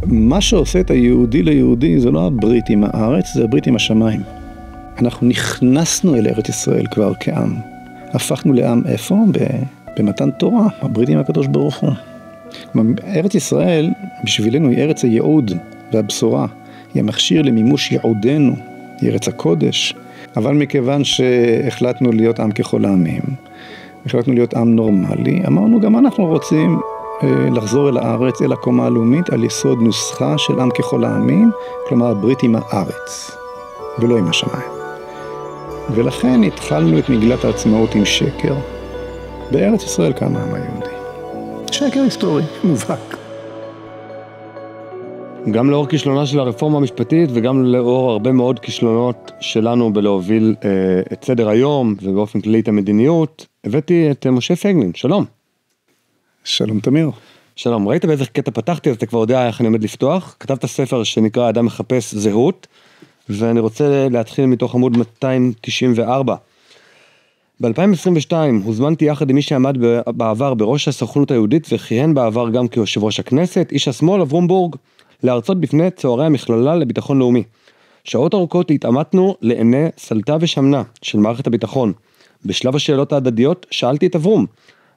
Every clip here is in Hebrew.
מה שעושה את היהודי ליהודי זה לא הברית עם הארץ, זה הברית עם השמיים. אנחנו נכנסנו אל ארץ ישראל כבר כעם. הפכנו לעם איפה? במתן תורה, הברית עם הקדוש ברוך הוא. ארץ ישראל בשבילנו היא ארץ הייעוד והבשורה, היא המכשיר למימוש ייעודנו, היא ארץ הקודש, אבל מכיוון שהחלטנו להיות עם ככל העמים, החלטנו להיות עם נורמלי, אמרנו גם אנחנו רוצים לחזור אל הארץ, אל הקומה הלאומית, על יסוד נוסחה של עם ככל העמים, כלומר הברית עם הארץ, ולא עם השמיים. ולכן התחלנו את מגילת העצמאות עם שקר. בארץ ישראל קם העם היהודי. שקר היסטורי, מובהק. גם לאור כישלונה של הרפורמה המשפטית, וגם לאור הרבה מאוד כישלונות שלנו בלהוביל את סדר היום, ובאופן כללי את המדיניות, הבאתי את משה פייגלין. שלום. שלום תמיר. שלום, ראית באיזה קטע פתחתי, אז אתה כבר יודע איך אני עומד לפתוח. כתבת ספר שנקרא אדם מחפש זהות, ואני רוצה להתחיל מתוך עמוד 294. ב-2022 הוזמנתי יחד עם מי שעמד בעבר בראש הסוכנות היהודית, וכיהן בעבר גם כיושב ראש הכנסת, איש השמאל אברום בורג, להרצות בפני צוערי המכללה לביטחון לאומי. שעות ארוכות התעמתנו לעיני סלטה ושמנה של מערכת הביטחון. בשלב השאלות ההדדיות שאלתי את אברום,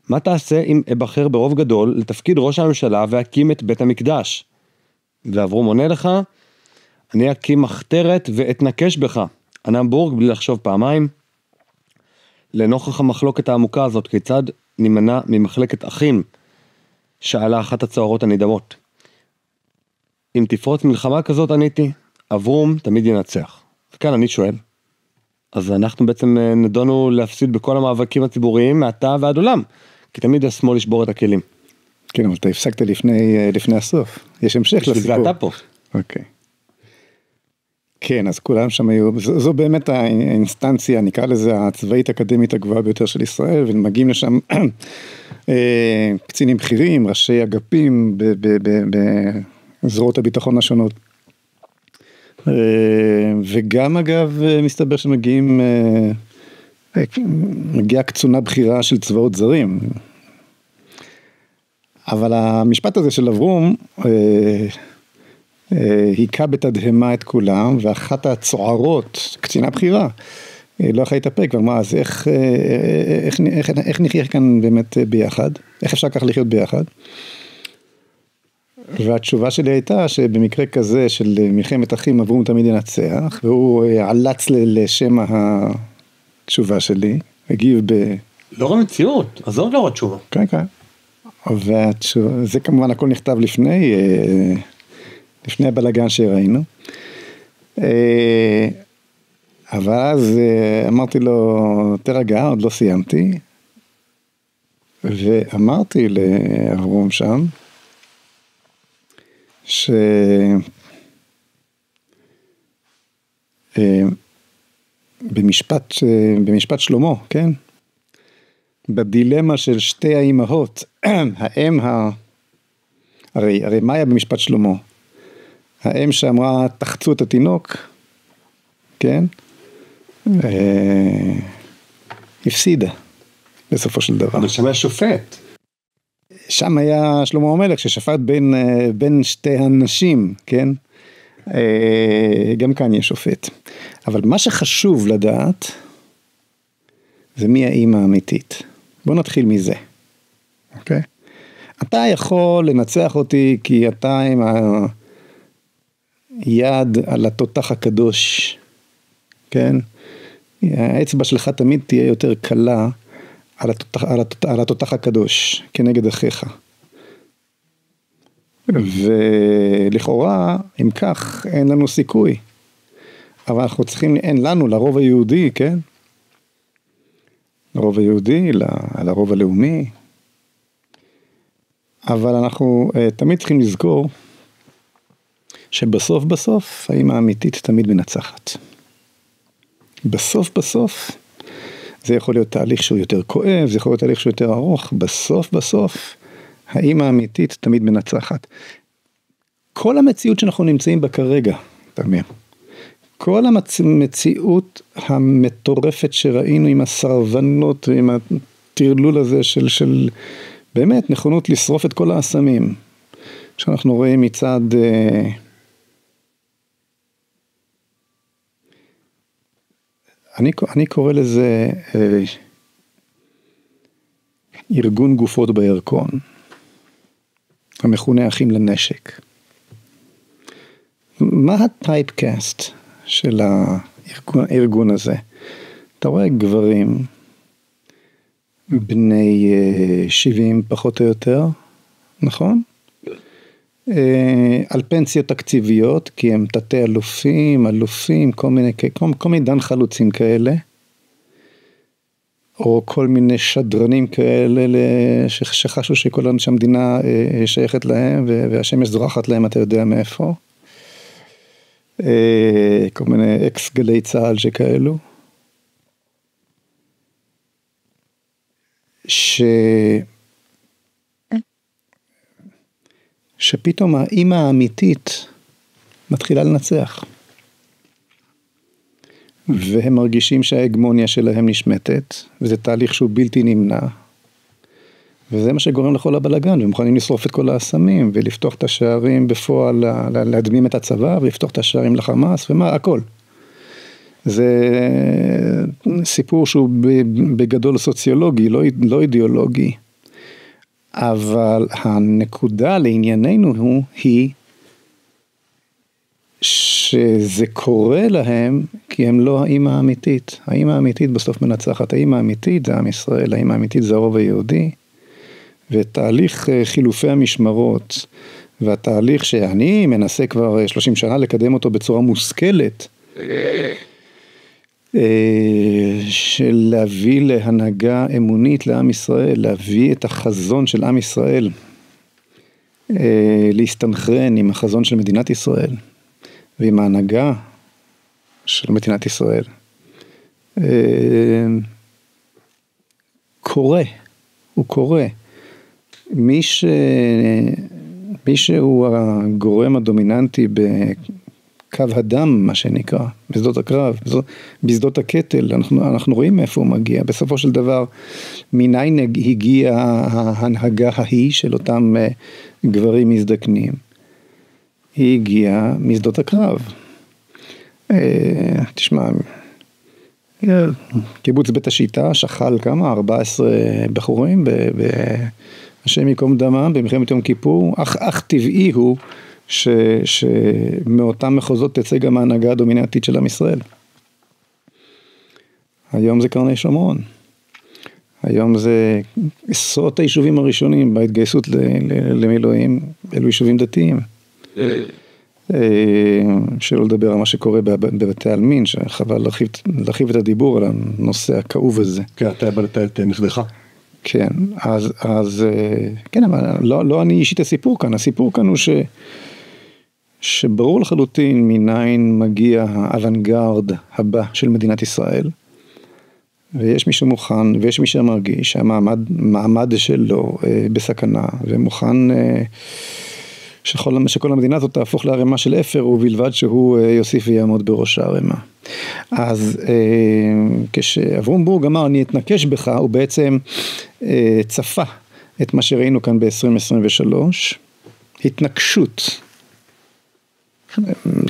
מה תעשה אם אבחר ברוב גדול לתפקיד ראש הממשלה והקים את בית המקדש? ואברום עונה לך, אני אקים מחתרת ואתנקש בך. ענה בורג בלי לחשוב פעמיים. לנוכח המחלוקת העמוקה הזאת, כיצד נימנע ממחלקת אחים? שאלה אחת הצוערות הנדהמות. אם תפרוץ מלחמה כזאת עניתי, אברום תמיד ינצח. וכאן אני שואל, אז אנחנו בעצם נדונו להפסיד בכל המאבקים הציבוריים מעתה ועד עולם, כי תמיד השמאל ישבור את הכלים. כן, אבל אתה הפסקת לפני הסוף. יש המשך לסיפור. בשביל זה אתה פה. אוקיי. כן, אז כולם שם היו, זו באמת האינסטנציה, נקרא לזה הצבאית האקדמית הגבוהה ביותר של ישראל, ומגיעים לשם קצינים בכירים, ראשי אגפים בזרועות הביטחון השונות. וגם אגב מסתבר שמגיעים, מגיעה קצונה בכירה של צבאות זרים. אבל המשפט הזה של אברום, היכה בתדהמה את כולם, ואחת הצוערות, קצינה בכירה, לא יכלה להתאפק, ואמרה, אז איך נחיה כאן באמת ביחד? איך אפשר כך לחיות ביחד? והתשובה שלי הייתה שבמקרה כזה של מלחמת אחים אברום תמיד ינצח, והוא עלץ לשם התשובה שלי, הגיב לא המציאות, אז זאת לא התשובה. כן, כן. וזה כמובן הכל נכתב לפני הבלגן שראינו. אבל אז אמרתי לו, תרגע, עוד לא סיימתי, ואמרתי לאברום שם, במשפט שלמה, כן? בדילמה של שתי האימהות, הרי מה היה במשפט שלמה? האם שאמרה תחצו את התינוק, כן? הפסידה בסופו של דבר. אבל שם היה שופט. שם היה שלמה המלך ששפט בין שתי הנשים, כן? גם כאן יש שופט. אבל מה שחשוב לדעת, זה מי האמא האמיתית. בוא נתחיל מזה. אוקיי? אתה יכול לנצח אותי כי אתה עם היד על התותח הקדוש, כן? האצבע שלך תמיד תהיה יותר קלה על התותח הקדוש, כנגד אחיך. ולכאורה, אם כך, אין לנו סיכוי. אבל אנחנו צריכים, אין לנו, לרוב היהודי, כן? לרוב היהודי, לרוב הלאומי. אבל אנחנו תמיד צריכים לזכור, שבסוף, האמא האמיתית תמיד מנצחת. בסוף, זה יכול להיות תהליך שהוא יותר כואב, זה יכול להיות תהליך שהוא יותר ארוך, בסוף, האמא האמיתית תמיד מנצחת. כל המציאות שאנחנו נמצאים בה כרגע, תמיר, כל המציאות המטורפת שראינו עם הסרבנות, עם הטרלול הזה של באמת נכונות לשרוף את כל האסמים, שאנחנו רואים מצד אני קורא לזה ארגון גופות בירקון, המכונה אחים לנשק. מה הטייפקאסט של הארגון הזה? אתה רואה גברים בני 70 פחות או יותר, נכון? על פנסיות תקציביות, כי הם תתי אלופים, כל מיני דן חלוצים כאלה, או כל מיני שדרנים כאלה שחשו שכל שהמדינה שייכת להם, והשמש זורחת להם, אתה יודע מאיפה. כל מיני אקס גלי צהל שכאלו. שפתאום האמא האמיתית מתחילה לנצח. והם מרגישים שההגמוניה שלהם נשמטת, וזה תהליך שהוא בלתי נמנע. וזה מה שגורם לכל הבלגן, והם מוכנים לשרוף את כל האסמים, ולפתוח את השערים בפועל, להדמים את הצבא, ולפתוח את השערים לחמאס, ומה, הכל. זה סיפור שהוא בגדול סוציולוגי, לא אידיאולוגי. אבל הנקודה לענייננו היא שזה קורה להם כי הם לא האמא האמיתית. האמא האמיתית בסוף מנצחת. האמא האמיתית זה עם ישראל, האמא האמיתית זה הרוב היהודי. ותהליך חילופי המשמרות, והתהליך שאני מנסה כבר 30 שנה לקדם אותו בצורה מושכלת, של להביא להנהגה אמונית לעם ישראל, להביא את החזון של עם ישראל, להסתנכרן עם החזון של מדינת ישראל, ועם ההנהגה של מדינת ישראל. הוא קורה. מי שהוא הגורם הדומיננטי קו הדם, מה שנקרא, בשדות הקרב, בשדות הקטל, אנחנו רואים מאיפה הוא מגיע. בסופו של דבר, מניין הגיע ההנהגה ההיא של אותם גברים מזדקנים. היא הגיעה משדות הקרב. תשמע, קיבוץ בית השיטה שחל כמה? 14 בחורים, השם יקום דמם, במלחמת יום כיפור. אך טבעי הוא שמאותם מחוזות תצא גם ההנהגה הדומיננטית של עם ישראל. היום זה קרני שומרון. היום זה עשרות היישובים הראשונים בהתגייסות למילואים, אלו יישובים דתיים. שלא לדבר על מה שקורה בבתי עלמין, שחבל להרחיב את הדיבור על הנושא הכאוב הזה. כן, אתה בא לתאר את נכדך. כן, אז כן, אבל לא אני אישית הסיפור כאן. הסיפור כאן הוא שברור לחלוטין מניין מגיע האוונגרד הבא של מדינת ישראל, ויש מי שמוכן, ויש מי שמרגיש שהמעמד שלו בסכנה, ומוכן שכל המדינה הזאת תהפוך לערימה של אפר, ובלבד שהוא יוסיף ויעמוד בראש הערימה. אז כשאברום בורג אמר, אני אתנקש בך, הוא בעצם צפה את מה שראינו כאן ב-2023, התנקשות.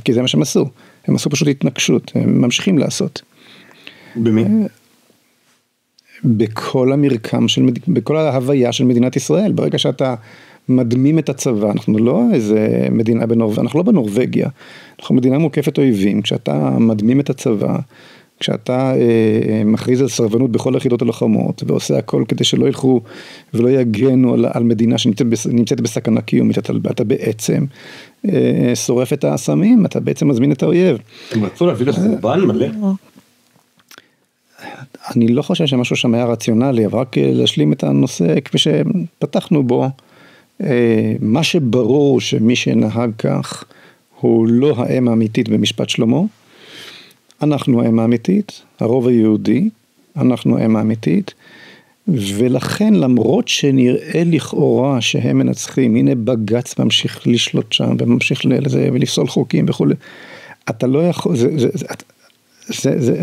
כי זה מה שהם עשו. הם עשו פשוט התנקשות, הם ממשיכים לעשות. במי? בכל המרקם, בכל ההוויה של מדינת ישראל. ברגע שאתה מדמים את הצבא, אנחנו לא איזה מדינה אנחנו לא בנורווגיה, אנחנו מדינה מוקפת אויבים. כשאתה מדמים את הצבא, כשאתה מכריז על סרבנות בכל היחידות הלוחמות, ועושה הכל כדי שלא ילכו ולא יגנו על מדינה שנמצאת בסכנה קיומית, אתה בעצם שורף את האסמים, אתה בעצם מזמין את האויב. הם רצו להביא לחורבן מלא? אני לא חושב שמשהו שם היה רציונלי, אבל רק להשלים את הנושא כפי שפתחנו בו, מה שברור שמי שנהג כך הוא לא האם האמיתית במשפט שלמה. אנחנו האם האמיתית, הרוב היהודי, אנחנו האם האמיתית, ולכן למרות שנראה לכאורה שהם מנצחים, הנה בג"ץ ממשיך לשלוט שם וממשיך לזה ולפסול חוקים וכו', אתה לא יכול,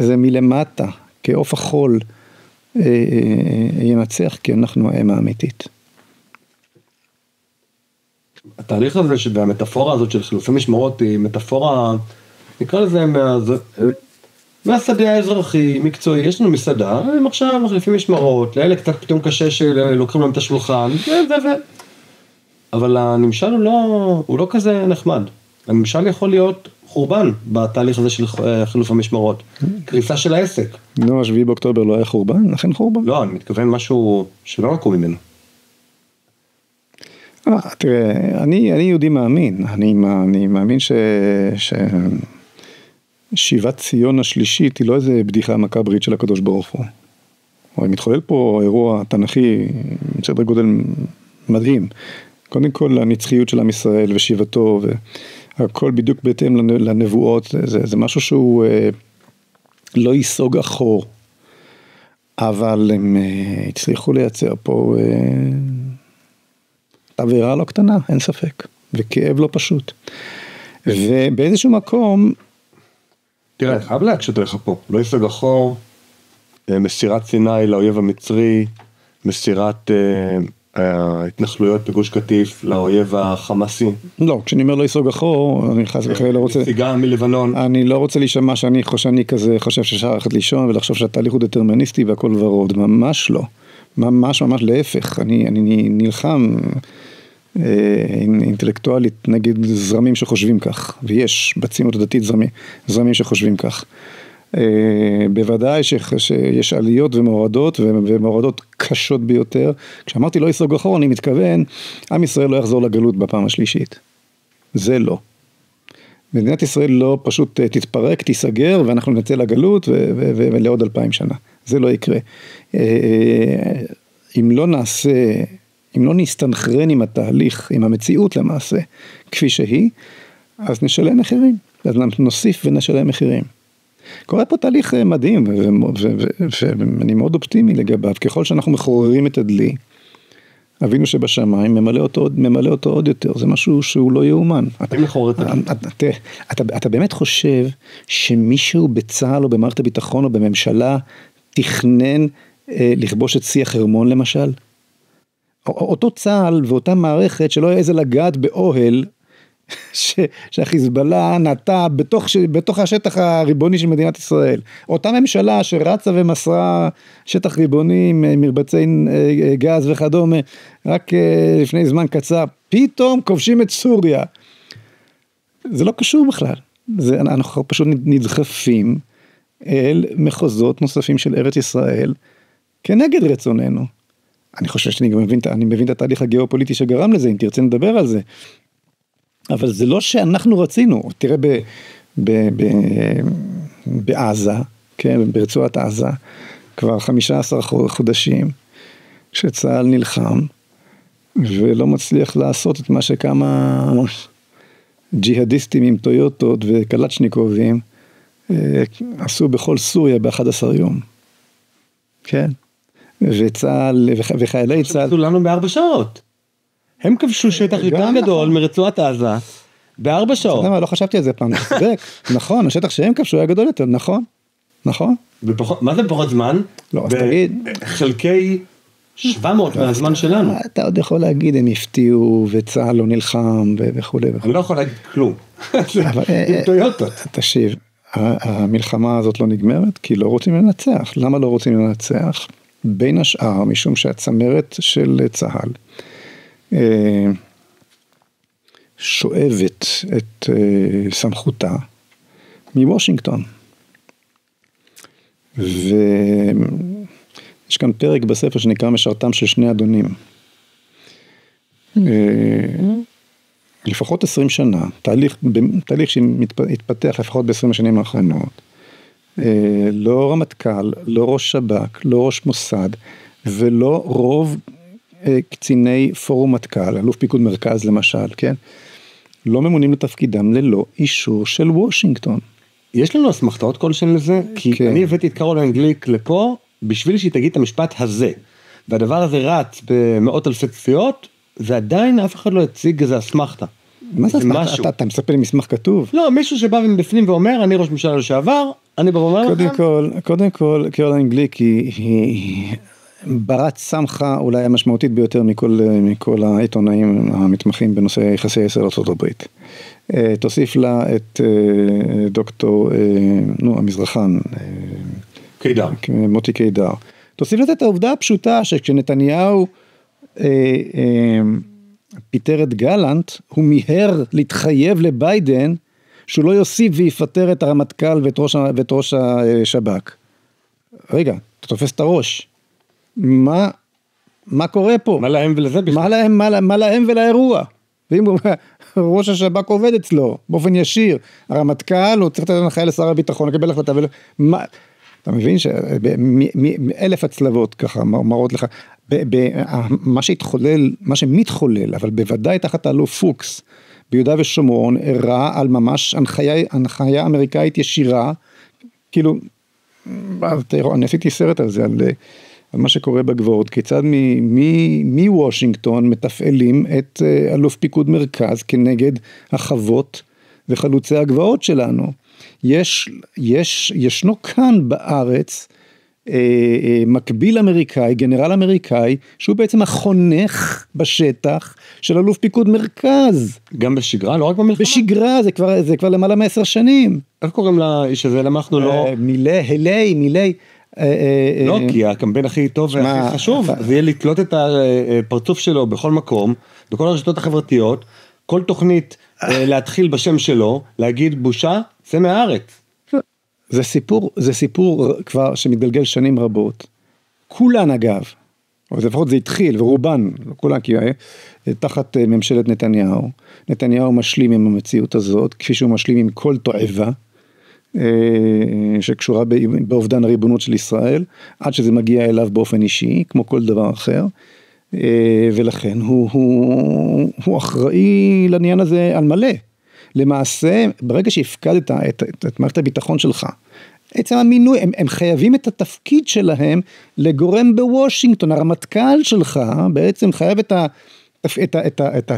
זה מלמטה, כעוף החול ינצח, כי אנחנו האם האמיתית. התהליך הזה והמטאפורה הזאת של חילופי משמרות היא מטאפורה, נקרא לזה מהשדה האזרחי, מקצועי, יש לנו מסעדה, הם עכשיו מחליפים משמרות, לאלה קצת פתאום קשה שלוקחים להם את השולחן, אבל הנמשל הוא לא כזה נחמד. הנמשל יכול להיות חורבן בתהליך הזה של חילוף המשמרות, קריסה של העסק. לא, 7 באוקטובר לא היה חורבן, לכן חורבן. לא, אני מתכוון משהו שלא נקום ממנו. תראה, אני יהודי מאמין, אני מאמין שיבת ציון השלישית היא לא איזה בדיחה מקברית של הקדוש ברוך הוא. אבל מתחולל פה אירוע תנכי, סדר גודל מדהים. קודם כל הנצחיות של עם ישראל ושיבתו, והכל בדיוק בהתאם לנבואות, זה משהו שהוא לא ייסוג אחור. אבל הם הצליחו לייצר פה עבירה לא קטנה, אין ספק, וכאב לא פשוט. ובאיזשהו מקום, תראה, חייב להקשת לך פה, לא ייסוג אחור, מסירת סיני לאויב המצרי, מסירת ההתנחלויות בגוש קטיף לאויב החמאסי. לא, כשאני אומר לא ייסוג אחור, אני חס וחלילה לא רוצה, נסיגה מלבנון. אני לא רוצה להישמע שאני כזה חושב שאפשר ללכת לישון ולחשוב שהתהליך הוא דטרמיניסטי והכל ורוד, ממש לא. ממש להפך, אני נלחם אינטלקטואלית נגד זרמים שחושבים כך, ויש בציונות הדתית זרמים שחושבים כך. בוודאי שיש עליות ומורדות, ומורדות קשות ביותר. כשאמרתי לא ייסוג אחור, אני מתכוון, עם ישראל לא יחזור לגלות בפעם השלישית. זה לא. מדינת ישראל לא פשוט תתפרק, תיסגר, ואנחנו נצא לגלות ולעוד 2000 שנה. זה לא יקרה. אם לא נסתנכרן עם התהליך, עם המציאות למעשה, כפי שהיא, אז נשלם מחירים. אז נוסיף ונשלם מחירים. קורה פה תהליך מדהים, ואני מאוד אופטימי לגביו. ככל שאנחנו מחוררים את הדלי, אבינו שבשמיים ממלא אותו עוד יותר. זה משהו שהוא לא יאומן. אתה באמת חושב שמישהו בצה"ל או במערכת הביטחון או בממשלה תכנן לכבוש את שיא החרמון למשל? אותו צה"ל ואותה מערכת שלא היה איזה לגעת באוהל שהחיזבאללה נטע בתוך השטח הריבוני של מדינת ישראל. אותה ממשלה שרצה ומסרה שטח ריבוני, מרבצי גז וכדומה, רק לפני זמן קצר, פתאום כובשים את סוריה. זה לא קשור בכלל. אנחנו פשוט נדחפים אל מחוזות נוספים של ארץ ישראל, כנגד רצוננו. אני חושב שאני גם מבין את התהליך הגיאופוליטי שגרם לזה, אם תרצה נדבר על זה. אבל זה לא שאנחנו רצינו. תראה בעזה, כן, ברצועת עזה, כבר 15 חודשים, שצה"ל נלחם, ולא מצליח לעשות את מה שכמה ג'יהדיסטים עם טויוטות וקלצ'ניקובים, עשו בכל סוריה ב11 יום. כן? וצה"ל, וחיילי צה"ל... שעשו לנו ב4 שעות. הם כבשו שטח יותר גדול מרצועת עזה, ב4 שעות. לא חשבתי על זה פעם, נכון, השטח שהם כבשו היה גדול יותר, נכון. מה זה פחות זמן? לא, אז תגיד... חלקי 700 מהזמן שלנו. אתה עוד יכול להגיד, הם הפתיעו, וצה"ל לא נלחם, וכו'. אני לא יכול להגיד כלום. עם טויוטות. תשיב, המלחמה הזאת לא נגמרת, כי לא רוצים לנצח. למה לא רוצים לנצח? בין השאר, משום שהצמרת של צה"ל, שואבת את סמכותה מוושינגטון. ויש כאן פרק בספר שנקרא משרתם של שני אדונים. לפחות 20 שנה, תהליך שהתפתח לפחות ב-20 השנים האחרונות. לא רמטכ"ל, לא ראש שב"כ, לא ראש מוסד, ולא רוב קציני פורום מטכ"ל, אלוף פיקוד מרכז למשל, כן? לא ממונים לתפקידם ללא אישור של וושינגטון. יש לנו אסמכתאות כלשהן לזה? כי אני הבאתי את קרוליין גליק לפה, בשביל שהיא תגיד את המשפט הזה. והדבר הזה רץ במאות אלפי צפיות, ועדיין אף אחד לא הציג איזה אסמכתה. מה זה אסמכתה? אתה מספר לי מסמך כתוב? לא, מישהו שבא מבפנים ואומר, אני ראש ממשלה לשעבר, אני בא ואומר לכם. קודם כל, קרוליין גליק היא ברת סמכה אולי המשמעותית ביותר מכל העיתונאים המתמחים בנושא יחסי ישראל ארצות הברית. תוסיף לה את דוקטור, המזרחן, קידר. מוטי קידר. תוסיף לזה את העובדה הפשוטה שכשנתניהו פיטר את גלנט, הוא מיהר להתחייב לביידן שהוא לא יוסיף ויפטר את הרמטכ"ל ואת ראש השב"כ. רגע, אתה תופס את הראש. מה קורה פה? מה להם ולזה בכלל? מה להם ולאירוע? ואם ראש השב"כ עובד אצלו, באופן ישיר, הרמטכ"ל, הוא צריך לתת הנחיה לשר הביטחון, לקבל החלטה, אתה מבין שאלף הצלבות ככה מראות לך, מה שמתחולל, אבל בוודאי תחת האלוף פוקס, ביהודה ושומרון, הראה על ממש הנחיה אמריקאית ישירה, כאילו, אני עשיתי סרט על זה, על מה שקורה בגבעות, כיצד מוושינגטון מתפעלים את אלוף פיקוד מרכז כנגד החוות וחלוצי הגבעות שלנו. ישנו כאן בארץ מקביל אמריקאי, גנרל אמריקאי, שהוא בעצם החונך בשטח של אלוף פיקוד מרכז. גם בשגרה, לא רק במלחמה? בשגרה, זה כבר למעלה מ10 שנים. איך קוראים לאיש הזה? למה אנחנו לא... מילי. לא, כי הקמפיין הכי טוב והכי חשוב, זה יהיה לתלות את הפרצוף שלו בכל מקום, בכל הרשתות החברתיות, כל תוכנית להתחיל בשם שלו, להגיד בושה, זה מהארץ. זה סיפור כבר שמתגלגל שנים רבות. כולן אגב, אבל לפחות זה התחיל, ורובן, לא כולן, כי תחת ממשלת נתניהו, נתניהו משלים עם המציאות הזאת, כפי שהוא משלים עם כל תועבה, שקשורה באובדן הריבונות של ישראל, עד שזה מגיע אליו באופן אישי, כמו כל דבר אחר, ולכן הוא אחראי לעניין הזה על מלא. למעשה, ברגע שהפקדת את מערכת הביטחון שלך, עצם המינוי, הם חייבים את התפקיד שלהם לגורם בוושינגטון, הרמטכ"ל שלך בעצם חייב את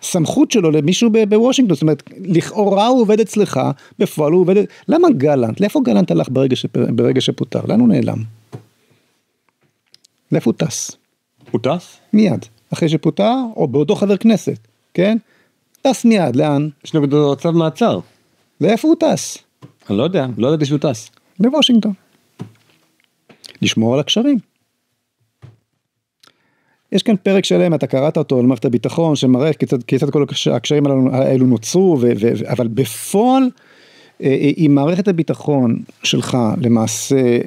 הסמכות שלו למישהו בוושינגטון, זאת אומרת, לכאורה הוא עובד אצלך, בפועל הוא עובד, למה גלנט? לאיפה גלנט הלך ברגע שפוטר? לאן הוא נעלם? לאיפה הוא טס? הוא טס? מיד, אחרי שפוטר, או באותו חבר כנסת, כן? טס מיד, לאן? יש נגדו צו מעצר. לאיפה הוא טס? אני לא ידעתי שהוא טס. לוושינגטון. לשמור על הקשרים. יש כאן פרק שלם, אתה קראת אותו על מערכת הביטחון, שמראה כיצד כל הקשרים האלו נוצרו, אבל בפועל, אם מערכת הביטחון שלך למעשה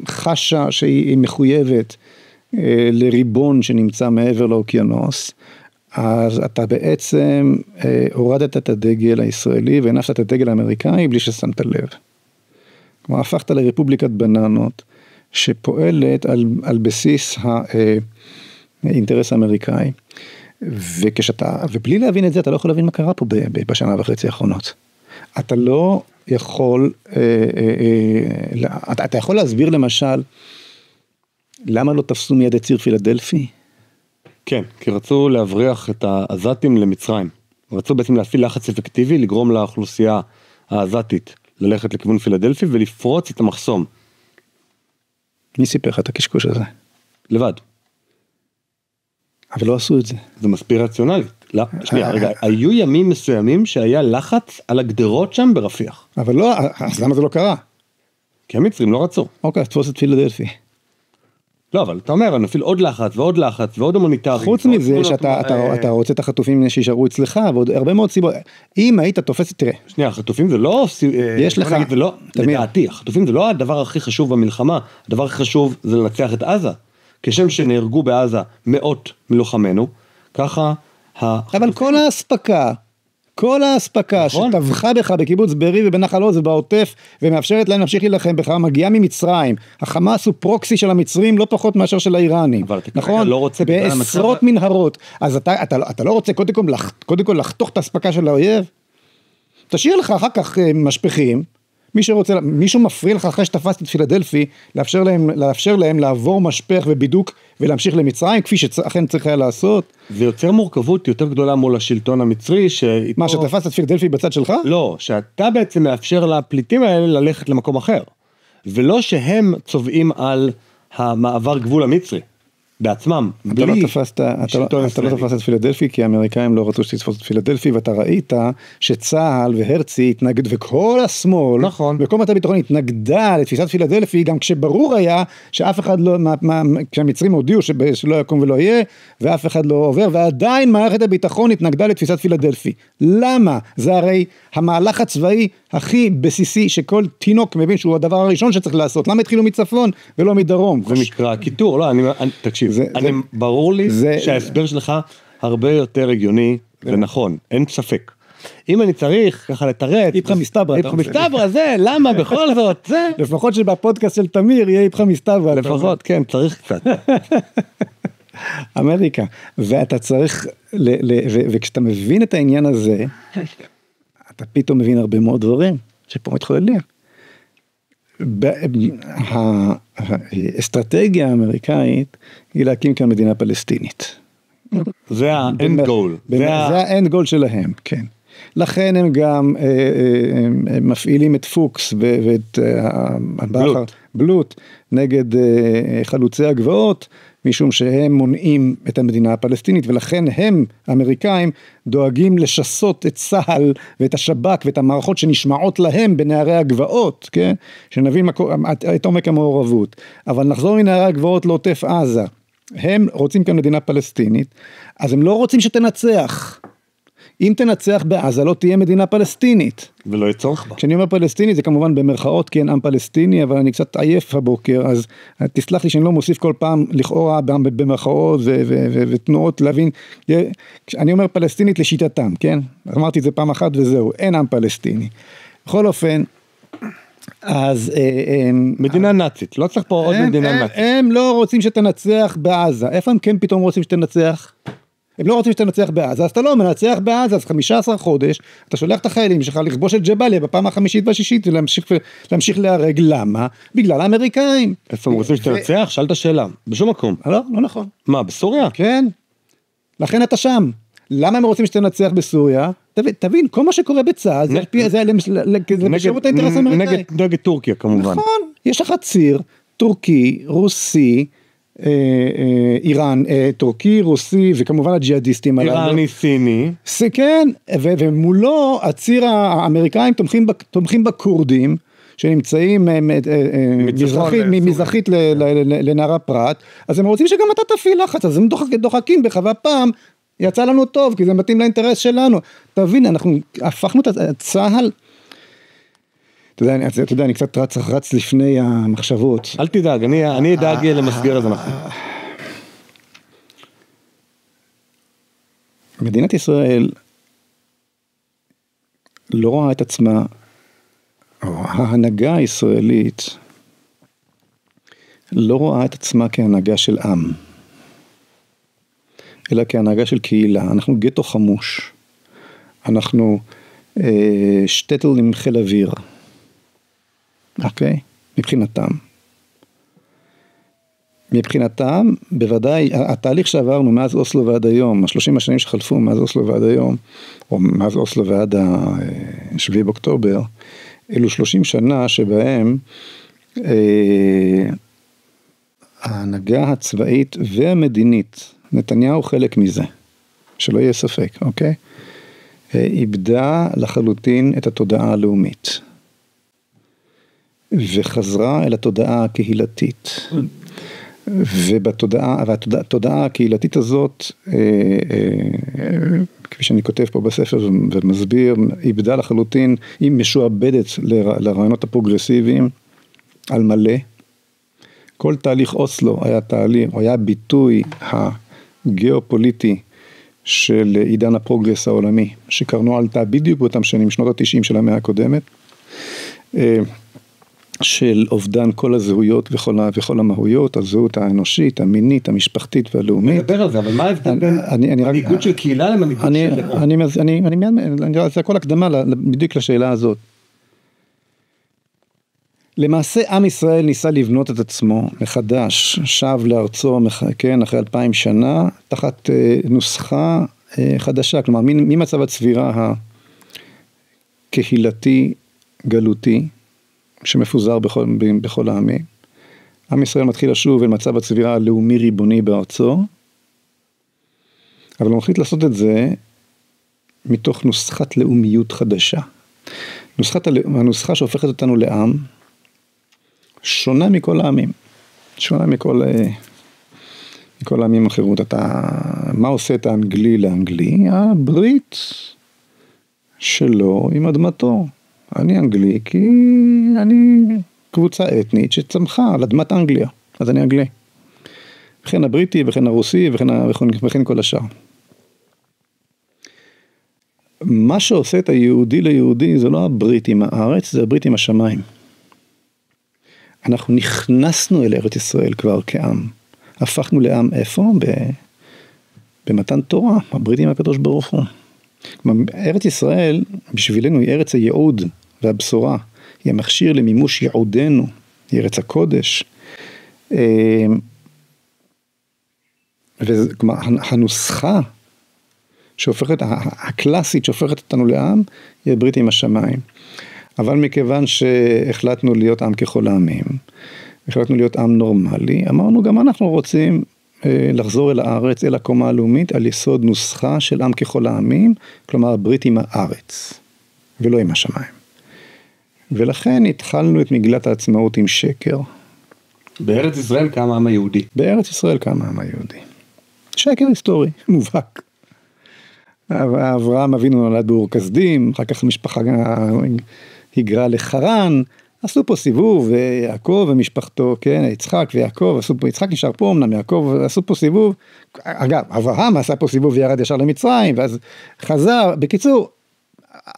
חשה שהיא מחויבת לריבון שנמצא מעבר לאוקיינוס, אז אתה בעצם הורדת את הדגל הישראלי והנפת את הדגל האמריקאי בלי ששמת לב. כלומר, הפכת לרפובליקת בננות שפועלת על בסיס האינטרס האמריקאי. ובלי להבין את זה, אתה לא יכול להבין מה קרה פה בשנה וחצי האחרונות. אתה לא יכול, אתה יכול להסביר למשל, למה לא תפסו מיד את ציר פילדלפי? כן, כי רצו להבריח את העזתים למצרים. רצו בעצם להפעיל לחץ אפקטיבי, לגרום לאוכלוסייה העזתית ללכת לכיוון פילדלפי ולפרוץ את המחסום. מי סיפר לך את הקשקוש הזה? לבד. אבל לא עשו את זה. זה מסביר רציונלית. לא, שנייה, רגע, היו ימים מסוימים שהיה לחץ על הגדרות שם ברפיח. אבל לא, אז למה זה לא קרה? כי המצרים לא רצו. אוקיי, תפוס את פילדלפי. לא, אבל אתה אומר, נפיל עוד לחץ ועוד לחץ ועוד הומניטרי. חוץ מזה שאתה רוצה את החטופים שישארו אצלך, ועוד הרבה מאוד סיבות. אם היית תופס, תראה. שנייה, החטופים זה לא... יש לך... לדעתי, החטופים זה לא הדבר הכי חשוב במלחמה. הדבר הכי חשוב זה לנצח את עזה. כשם שנהרגו בעזה מאות מלוחמנו, ככה... אבל כל ההספקה שטבחה בך בקיבוץ בארי ובנחל עוז ובעוטף ומאפשרת להם להמשיך להילחם בך, מגיעה ממצרים. החמאס הוא פרוקסי של המצרים לא פחות מאשר של האיראנים. נכון? בעשרות מנהרות. אז אתה לא רוצה קודם כל לחתוך את ההספקה של האויב? תשאיר לך אחר כך משפחים, מישהו מפריע לך אחרי שתפסת את פילדלפי, לאפשר להם לעבור משפח ובידוק ולהמשיך למצרים, כפי שאכן צריך היה לעשות. זה יוצר מורכבות יותר גדולה מול השלטון המצרי, מה, שתפסת את פילדלפי בצד שלך? לא, שאתה בעצם מאפשר לפליטים האלה ללכת למקום אחר, ולא שהם צובעים על המעבר גבול המצרי, בעצמם, אתה לא תפסת את פילדלפי, כי האמריקאים לא רצו שתתפוס את פילדלפי, ואתה ראית שצהל והרצי התנגד, וכל השמאל, נכון. וכל מטה הביטחון התנגדה לתפיסת פילדלפי, גם כשברור היה שאף אחד לא, כשהמצרים הודיעו שלא יקום ולא יהיה, ואף אחד לא עובר, ועדיין מערכת הביטחון התנגדה לתפיסת פילדלפי. למה? זה הרי המהלך הצבאי הכי בסיסי, שכל תינוק מבין שהוא הדבר הראשון שצריך לעשות. למה התחילו מצפון ולא מדרום? זה נקרא קיטור, לא, תקשיב. ברור לי שההסבר שלך הרבה יותר הגיוני ונכון, אין ספק. אם אני צריך ככה לתרץ, איפכא מסתברא, זה, למה בכל זאת, זה? לפחות שבפודקאסט של תמיר יהיה איפכא מסתברא. לפחות, כן, צריך קצת. אמריקה, ואתה צריך, וכשאתה מבין את העניין הזה, אתה פתאום מבין הרבה מאוד דברים שפה מתחוללים. האסטרטגיה האמריקאית היא להקים כאן מדינה פלסטינית. זה האנד גול. זה האנד גול שלהם, כן. לכן הם גם מפעילים את פוקס ואת בלוט נגד חלוצי הגבעות, משום שהם מונעים את המדינה הפלסטינית, ולכן הם, האמריקאים, דואגים לשסות את צה"ל ואת השב"כ ואת המערכות שנשמעות להם בנערי הגבעות, כן? שנבין את עומק המעורבות. אבל נחזור מנערי הגבעות לעוטף עזה. הם רוצים כאן מדינה פלסטינית, אז הם לא רוצים שתנצח. אם תנצח בעזה לא תהיה מדינה פלסטינית. ולא יצורך בה. כשאני אומר פלסטיני זה כמובן במרכאות, כי אין עם פלסטיני, אבל אני קצת עייף הבוקר, אז תסלח לי שאני לא מוסיף כל פעם לכאורה במרכאות ותנועות להבין, אני אומר פלסטינית לשיטתם, כן? אמרתי את זה פעם אחת וזהו, אין עם פלסטיני. בכל אופן, אז מדינה נאצית, לא צריך פה עוד מדינה נאצית. הם לא רוצים שתנצח בעזה, איפה הם כן פתאום רוצים שתנצח? הם לא רוצים שתנצח בעזה, אז אתה לא מנצח בעזה, אז 15 חודש, אתה שולח את החיילים שלך לכבוש את ג'באליה בפעם החמישית והשישית, ולהמשיך להרג, למה? בגלל האמריקאים. איפה הם רוצים שתנצח? שאלת שאלה, בשום מקום. לא נכון. מה, בסוריה? כן, לכן אתה שם. למה הם רוצים שתנצח בסוריה? תבין, כל מה שקורה בצה"ל, זה לשמור את האינטרס האמריקאי. נגד טורקיה כמובן. נכון, יש לך ציר טורקי, רוסי, איראן, טורקי, רוסי, וכמובן הג'יהאדיסטים הללו. איראני, סיני. כן, ומולו הציר האמריקאים תומכים בקורדים, שנמצאים מזרחית לנהר הפרת, אז הם רוצים שגם אתה תפעיל לחץ, אז הם דוחקים בך, והפעם יצא לנו טוב, כי זה מתאים לאינטרס שלנו. תבין, אנחנו הפכנו את צה"ל, אתה יודע, אני קצת רץ לפני המחשבות. אל תדאג, אני אדאג למסגר הזה נכון. מדינת ישראל לא רואה את עצמה, או ההנהגה הישראלית לא רואה את עצמה כהנהגה של עם, אלא כהנהגה של קהילה. אנחנו גטו חמוש, אנחנו שטטל עם חיל אוויר, אוקיי? מבחינתם, בוודאי, התהליך שעברנו מאז אוסלו ועד היום, 30 השנים שחלפו מאז אוסלו ועד היום, או מאז אוסלו ועד 7 באוקטובר, אלו 30 שנה שבהם ההנהגה הצבאית והמדינית, נתניהו חלק מזה, שלא יהיה ספק, אוקיי? איבדה לחלוטין את התודעה הלאומית. וחזרה אל התודעה הקהילתית. והתודעה הקהילתית הזאת, כפי שאני כותב פה בספר ומסביר, איבדה לחלוטין, היא משועבדת לרעיונות הפרוגרסיביים על מלא. כל תהליך אוסלו היה ביטוי הגיאופוליטי של עידן הפרוגרס העולמי, שקרנו עלתה בדיוק באותם שנים, שנות ה-90 של המאה הקודמת, של אובדן כל הזהויות וכל המהויות, הזהות האנושית, המינית, המשפחתית והלאומית. נדבר על זה, אבל מה ההבדל בין מנהיגות של קהילה למנהיגות של לאום? זה הכל הקדמה בדיוק לשאלה הזאת. למעשה עם ישראל ניסה לבנות את עצמו מחדש, שב לארצו, כן, אחרי 2000 שנה, תחת נוסחה חדשה, כלומר ממצב הצבירה הקהילתי גלותי, שמפוזר בכל העמים, עם ישראל מתחיל לשוב אל מצב הצבירה הלאומי ריבוני בארצו, אבל הוא מחליט לעשות את זה מתוך נוסחת לאומיות חדשה. הנוסחה שהופכת אותנו לעם, שונה מכל העמים, שונה מכל העמים האחרות. מה עושה את האנגלי לאנגלי? הברית שלו עם אדמתו. אני אנגלי כי אני קבוצה אתנית שצמחה על אדמת אנגליה, אז אני אנגלי. וכן הבריטי, וכן הרוסי, וכן כל השאר. מה שעושה את היהודי ליהודי זה לא הברית עם הארץ, זה הברית עם השמיים. אנחנו נכנסנו אל ארץ ישראל כבר כעם. הפכנו לעם איפה? במתן תורה, הברית עם הקדוש ברוך הוא. ארץ ישראל בשבילנו היא ארץ הייעוד והבשורה, היא המכשיר למימוש ייעודנו, היא ארץ הקודש. וכלומר, הנוסחה שהופכת, הקלאסית שהופכת אותנו לעם, היא הברית עם השמיים. אבל מכיוון שהחלטנו להיות עם ככל העמים, החלטנו להיות עם נורמלי, אמרנו גם אנחנו רוצים לחזור אל הארץ, אל הקומה הלאומית, על יסוד נוסחה של עם ככל העמים, כלומר הברית עם הארץ, ולא עם השמיים. ולכן התחלנו את מגילת העצמאות עם שקר. בארץ ישראל קם העם היהודי. בארץ ישראל קם העם היהודי. שקר היסטורי, מובהק. אברהם אבינו נולד באור כסדים, אחר כך המשפחה היגרה לחרן, עשו פה סיבוב, ויעקב ומשפחתו, כן, יצחק ויעקב, יצחק נשאר פה, אמנם יעקב, עשו פה סיבוב, אגב, אברהם עשה פה סיבוב וירד ישר למצרים, ואז חזר, בקיצור,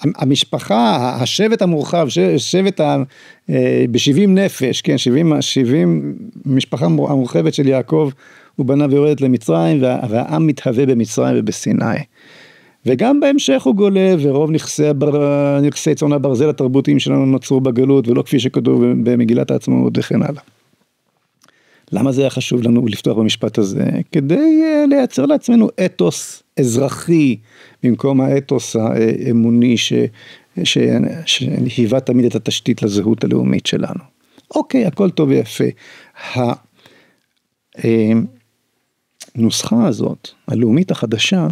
המשפחה, השבט המורחב, שבט ב-70 נפש, כן, 70 משפחה המורחבת של יעקב, הוא בנה ויורדת למצרים, והעם מתהווה במצרים ובסיני. וגם בהמשך הוא גולה, ורוב נכסי צאן הברזל התרבותיים שלנו נוצרו בגלות, ולא כפי שכתוב במגילת העצמאות וכן הלאה. למה זה היה חשוב לנו לפתוח במשפט הזה? כדי לייצר לעצמנו אתוס אזרחי, במקום האתוס האמוני שהיווה תמיד את התשתית לזהות הלאומית שלנו. אוקיי, הכל טוב ויפה. הנוסחה הזאת, הלאומית החדשה,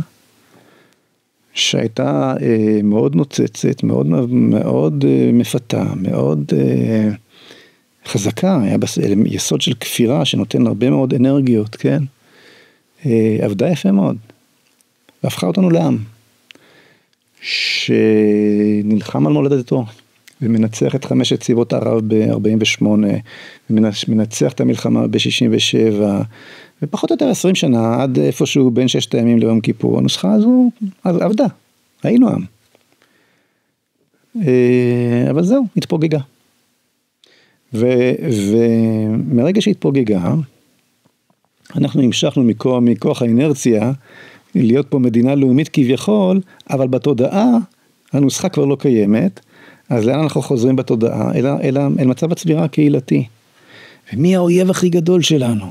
שהייתה מאוד נוצצת, מאוד מפתה, מאוד חזקה, היה יסוד של כפירה שנותן הרבה מאוד אנרגיות, כן? עבדה יפה מאוד, והפכה אותנו לעם, שנלחם על מולדתו, ומנצח את 5 צבאות ערב ב-48, ומנצח את המלחמה ב-67, ופחות או יותר 20 שנה, עד איפשהו בין 6 הימים ליום כיפור, הנוסחה הזו עבדה, היינו עם. אבל זהו, התפוגגה. ומרגע שהתפוגגה, אנחנו המשכנו מכוח האינרציה, להיות פה מדינה לאומית כביכול, אבל בתודעה, הנוסחה כבר לא קיימת, אז לאן אנחנו חוזרים בתודעה? אל מצב הצבירה הקהילתי. ומי האויב הכי גדול שלנו?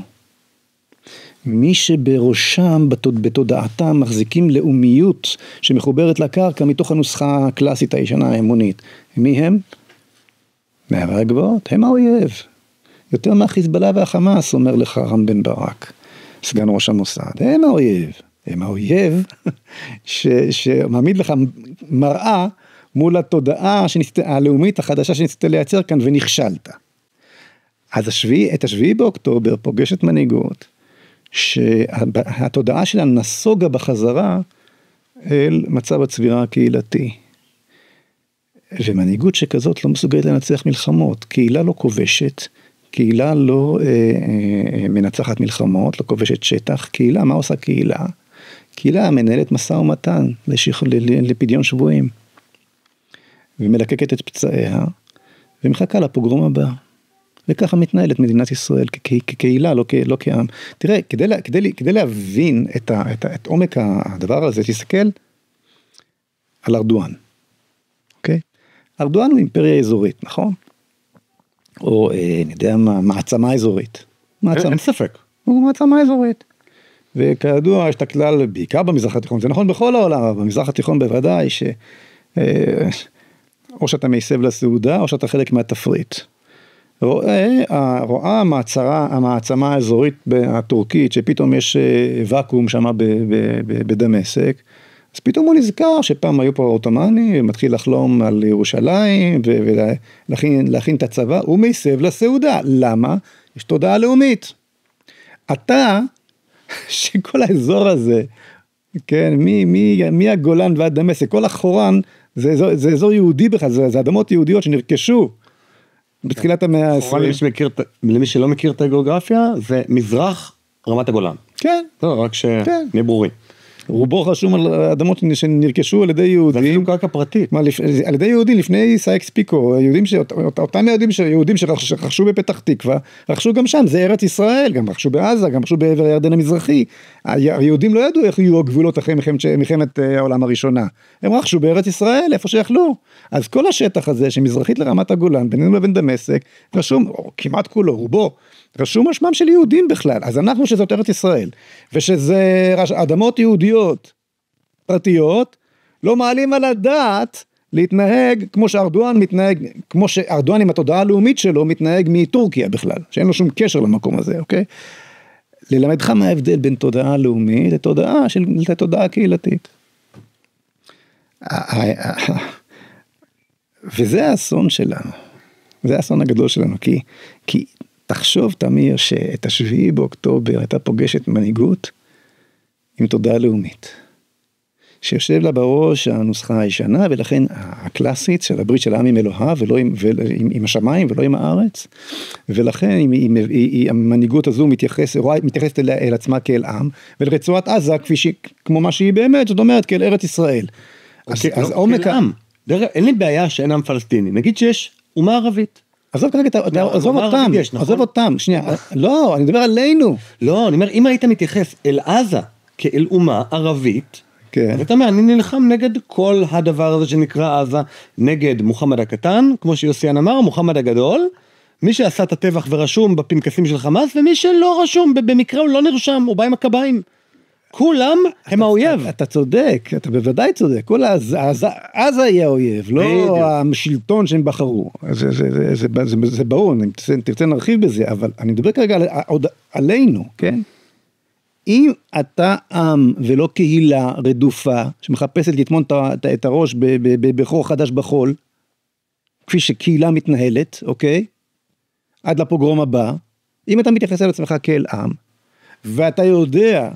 מי שבראשם, בתודעתם, מחזיקים לאומיות שמחוברת לקרקע מתוך הנוסחה הקלאסית הישנה האמונית. מי הם? מעבר הגבוהות, הם האויב. יותר מהחיזבאללה והחמאס, אומר לך רם בן ברק, סגן ראש המוסד. הם האויב. הם האויב שמעמיד לך מראה מול התודעה הלאומית החדשה שניסית לייצר כאן ונכשלת. אז את 7 באוקטובר פוגשת מנהיגות, שהתודעה שלה נסוגה בחזרה אל מצב הצבירה הקהילתי. ומנהיגות שכזאת לא מסוגלת לנצח מלחמות, קהילה לא כובשת, קהילה לא מנצחת מלחמות, לא כובשת שטח, קהילה, מה עושה קהילה? קהילה מנהלת משא ומתן לפדיון שבויים, ומלקקת את פצעיה, ומחכה לפוגרום הבא. וככה מתנהלת מדינת ישראל כקהילה, לא כעם. תראה, כדי להבין את עומק הדבר הזה, תסתכל על ארדואן. אוקיי? ארדואן הוא אימפריה אזורית, נכון? או, אני יודע מה, מעצמה אזורית. אין ספק. הוא מעצמה אזורית. וכידוע, יש את הכלל, בעיקר במזרח התיכון, זה נכון בכל העולם, אבל במזרח התיכון בוודאי, או שאתה מייסב לסעודה, או שאתה חלק מהתפריט. רואה המעצמה האזורית הטורקית, שפתאום יש ואקום שם בדמשק, אז פתאום הוא נזכר שפעם היו פה העות'מאנים, ומתחיל לחלום על ירושלים, ולהכין את הצבא, הוא מסב לסעודה. למה? יש תודעה לאומית. אתה, שכל האזור הזה, כן, מהגולן ועד דמשק, כל החורן, זה אזור יהודי בכלל, זה אדמות יהודיות שנרכשו בתחילת המאה ה-20. למי שלא מכיר את הגיאוגרפיה, זה מזרח רמת הגולן. כן. לא, רק שנהיה ברורים. רובו חשום על אדמות שנרכשו על ידי יהודים. זה אפילו קרקע פרטית. על ידי יהודים, לפני סייקס פיקו, אותם יהודים שרכשו בפתח תקווה, רכשו גם שם, זה ארץ ישראל, גם רכשו בעזה, גם רכשו בעבר הירדן המזרחי. היהודים לא ידעו איך יהיו הגבולות אחרי מלחמת העולם הראשונה. הם רכשו בארץ ישראל, איפה שיכלו. אז כל השטח הזה, שמזרחית לרמת הגולן, בינינו לבין דמשק, רשום, או כמעט כולו, רובו, רשום השמם של יהודים בכלל. אז אנחנו שזאת ארץ ישראל, ושזה אדמות יהודיות פרטיות, לא מעלים על הדעת להתנהג כמו שארדואן מתנהג, כמו שארדואן עם התודעה הלאומית שלו מתנהג מטורקיה בכלל, שאין לו שום קשר למקום הזה, אוקיי? ללמדך מה ההבדל בין תודעה לאומית לתודעה קהילתית. וזה האסון שלנו, זה האסון הגדול שלנו, כי תחשוב תמיר שאת השביעי באוקטובר הייתה פוגשת מנהיגות עם תודעה לאומית, שיושב לה בראש הנוסחה הישנה, ולכן הקלאסית של הברית של העם עם אלוהיו, עם השמיים ולא עם הארץ, ולכן המנהיגות הזו מתייחסת אל עצמה כאל עם, ולרצועת עזה כמו מה שהיא באמת, זאת אומרת כאל ארץ ישראל. אז עומק העם, אין לי בעיה שאין עם פלסטיני, נגיד שיש אומה ערבית. עזוב אותם, שנייה, לא, אני מדבר עלינו. לא, אני אומר, אם היית מתייחס אל עזה כאל אומה ערבית, ואתה אומר, אני נלחם נגד כל הדבר הזה שנקרא עזה, נגד מוחמד הקטן, כמו שיוסיאן אמר, מוחמד הגדול, מי שעשה את הטבח ורשום בפנקסים של חמאס, ומי שלא רשום, במקרה הוא לא נרשם, הוא בא עם הקביים. כולם הם האויב. אתה צודק, אתה בוודאי צודק, כל עזה יהיה האויב, לא השלטון שהם בחרו, זה ברור, תרצה נרחיב בזה, אבל אני מדבר כרגע עלינו, כן? אם אתה עם ולא קהילה רדופה, שמחפשת לטמון את הראש בחור חדש בחול, כפי שקהילה מתנהלת, אוקיי? עד לפוגרום הבא, אם אתה מתייחס על עצמך כאל עם, ואתה יודע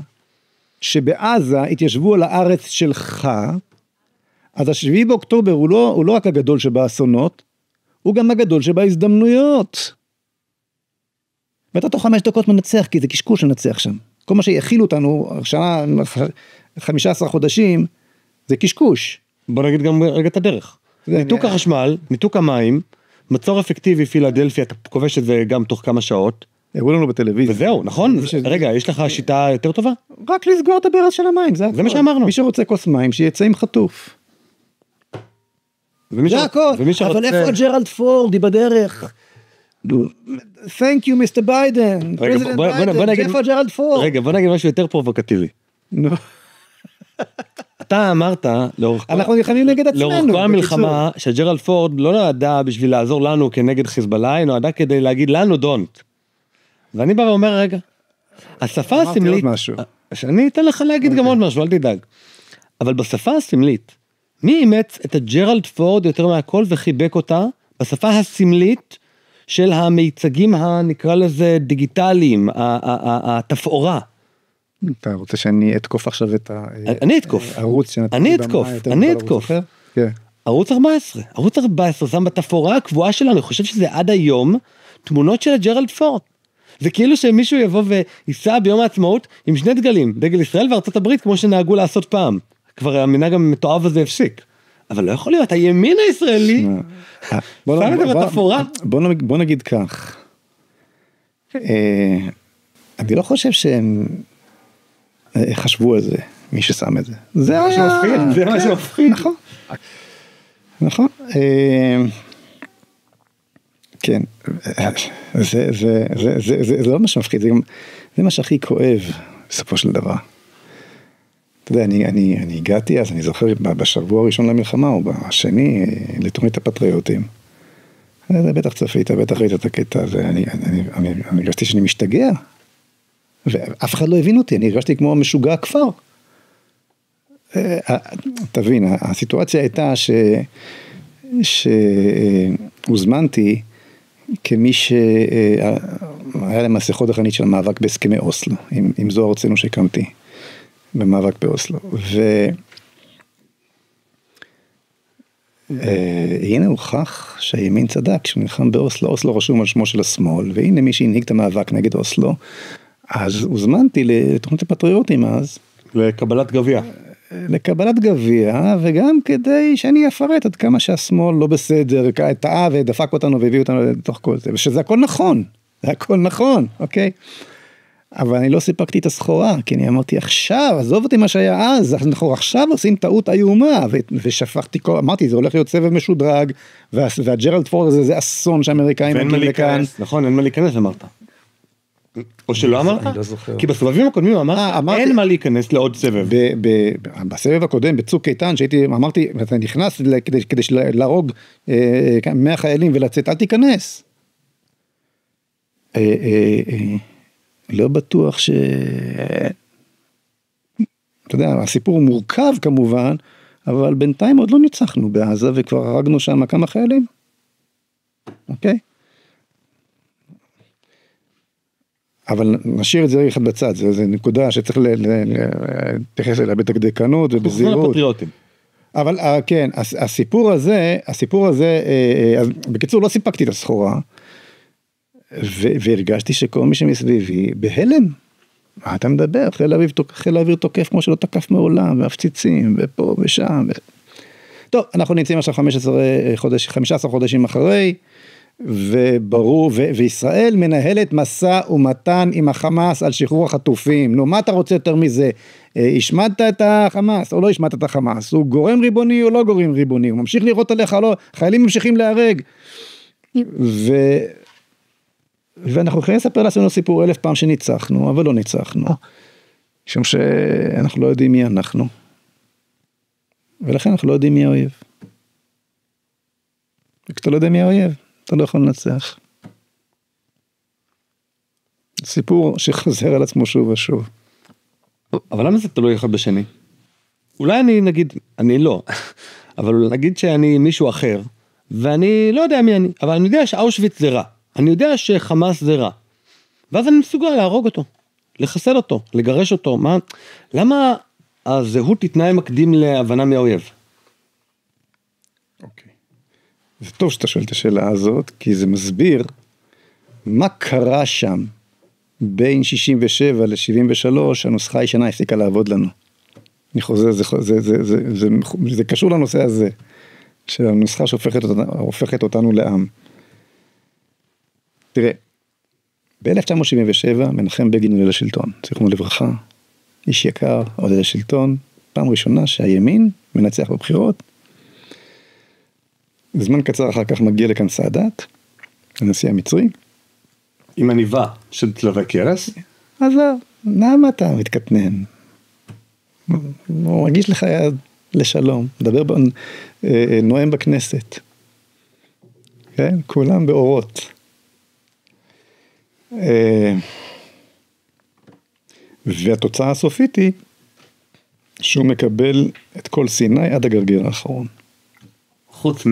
שבעזה התיישבו על הארץ שלך, אז השביעי באוקטובר הוא לא רק הגדול שבאסונות, הוא גם הגדול שבהזדמנויות. ואתה תוך 5 דקות מנצח, כי זה קשקוש לנצח שם. כל מה שיכילו אותנו, שנה, 15 חודשים, זה קשקוש. בוא נגיד גם רגע את הדרך. ניתוק החשמל, ניתוק המים, מצור אפקטיבי פילדלפיה, אתה כובש את זה גם תוך כמה שעות. הראו לנו בטלוויזיה. וזהו, נכון? רגע, יש לך שיטה יותר טובה? רק לסגור את הברז של המים, זה מה שאמרנו. מי שרוצה כוס מים, שיצא עם חטוף. זה הכל. אבל איפה ג'רלד פורד, היא בדרך? Thank you, Mr. Biden. בוא נגיד, איפה ג'רלד פורד? רגע, בוא נגיד משהו יותר פרובוקטיבי. נו. אתה אמרת, אנחנו נלחמים נגד עצמנו. לאורך כל המלחמה, שג'רלד פורד לא נועדה בשביל לעזור לנו כנגד חיזבאללה, היא נועדה כדי להגיד לנו don't. ואני בא ואומר, רגע, השפה הסמלית, שאני אתן לך להגיד גם עוד משהו, אל תדאג. אבל בשפה הסמלית, מי אימץ את הג'רלד פורד יותר מהכל וחיבק אותה, בשפה הסמלית של המיצגים הנקרא לזה דיגיטליים, התפאורה. אתה רוצה שאני אתקוף עכשיו את הערוץ אני אתקוף. ערוץ 14, ערוץ 14, שם בתפאורה הקבועה שלנו, אני חושב שזה עד היום תמונות של הג'רלד פורד. זה כאילו שמישהו יבוא וייסע ביום העצמאות עם 2 דגלים, דגל ישראל וארצות הברית, כמו שנהגו לעשות פעם. כבר המנהג המתועב הזה הפסיק. אבל לא יכול להיות, הימין הישראלי, שם את זה בתפאורה. בוא נגיד כך, אני לא חושב שהם חשבו על זה, מי ששם את זה. זה מה שמפחיד. נכון. נכון. כן, זה לא מה שמפחיד, זה מה שהכי כואב בסופו של דבר. אתה יודע, אני הגעתי אז, אני זוכר בשבוע הראשון למלחמה, או בשני, לתוכנית הפטריוטים. זה בטח צפית, בטח ראית את הקטע הזה, אני הרגשתי שאני משתגע, ואף אחד לא הבין אותי, אני הרגשתי כמו משוגע הכפר. תבין, הסיטואציה הייתה שהוזמנתי כמי שהיה למעשה חוד החנית של המאבק בהסכמי אוסלו, עם זוהר הרצנו שהקמתי במאבק באוסלו, הנה הוכח שהימין צדק, כשהוא נלחם באוסלו, אוסלו רשום על שמו של השמאל, והנה מי שהנהיג את המאבק נגד אוסלו, אז הוזמנתי לתוכנית הפטריוטים אז. לקבלת גביע. לקבלת גביע, וגם כדי שאני אפרט עד כמה שהשמאל לא בסדר, טעה ודפק אותנו והביא אותנו לתוך כל זה, ושזה הכל נכון, זה הכל נכון, אוקיי? אבל אני לא סיפקתי את הסחורה, כי אני אמרתי עכשיו, עזוב אותי מה שהיה אז, אנחנו עכשיו עושים טעות איומה, ושפכתי, אמרתי, זה הולך להיות סבב משודרג, והג'רלד פורד הזה, זה אסון שהאמריקאים מגיעים לכאן. נכון, אין מה להיכנס, אמרת. או שלא אמרת? אני לא זוכר. כי בסבבים הקודמים אמרת, אין מה להיכנס לעוד סבב. בסבב הקודם, בצוק איתן, אמרתי, אתה נכנס כדי להרוג 100 חיילים ולצאת, אל תיכנס. לא בטוח אתה יודע, הסיפור מורכב כמובן, אבל בינתיים עוד לא ניצחנו בעזה, וכבר הרגנו שם כמה חיילים. אוקיי? אבל נשאיר את זה אחד בצד, זו נקודה שצריך להתייחס אליה בדקדקנות ובזהירות. אבל כן, הסיפור הזה, בקיצור לא סיפקתי את הסחורה, והרגשתי שכל מי שמסביבי בהלם. מה אתה מדבר? חיל האוויר תוקף כמו שלא תקף מעולם, והפציצים, ופה ושם. טוב, אנחנו נמצאים עכשיו 15 חודשים אחרי, וברור, וישראל מנהלת מסע ומתן עם החמאס על שחרור החטופים. נו, מה אתה רוצה יותר מזה? השמדת את החמאס או לא השמדת את החמאס? הוא גורם ריבוני או לא גורם ריבוני? הוא ממשיך לראות עליך או לא? חיילים ממשיכים להרג. ואנחנו יכולים לספר לעצמנו סיפור 1000 פעם שניצחנו, אבל לא ניצחנו. משום שאנחנו לא יודעים מי אנחנו. ולכן אנחנו לא יודעים מי האויב. וכשאתה לא יודע מי האויב, אתה לא יכול לנצח. סיפור שחוזר על עצמו שוב ושוב. אבל למה זה תלוי אחד בשני? אולי אני נגיד, אני לא, אבל נגיד שאני מישהו אחר, ואני לא יודע מי אני, אבל אני יודע שאושוויץ זה רע. אני יודע שחמאס זה רע. ואז אני מסוגל להרוג אותו, לחסל אותו, לגרש אותו. למה הזהות תתנאי מקדים להבנה מהאויב? אוקיי. זה טוב שאתה שואל את השאלה הזאת, כי זה מסביר מה קרה שם בין 67 ל-73, הנוסחה הישנה הפסיקה לעבוד לנו. אני חוזר, זה קשור לנושא הזה, של הנוסחה שהופכת אותנו לעם. תראה, ב-1977 מנחם בגין עולה לשלטון, זכרונו לברכה, איש יקר, עולה לשלטון, פעם ראשונה שהימין מנצח בבחירות, זמן קצר אחר כך מגיע לכאן סאדאת, הנשיא המצרי. עם עניבה של צלבי קרס? אז למה אתה מתקטנן? הוא מגיש לך יד לשלום, מדבר, נואם בכנסת. כן? כולם באורות. והתוצאה הסופית היא שהוא מקבל את כל סיני עד הגרגר האחרון. חוץ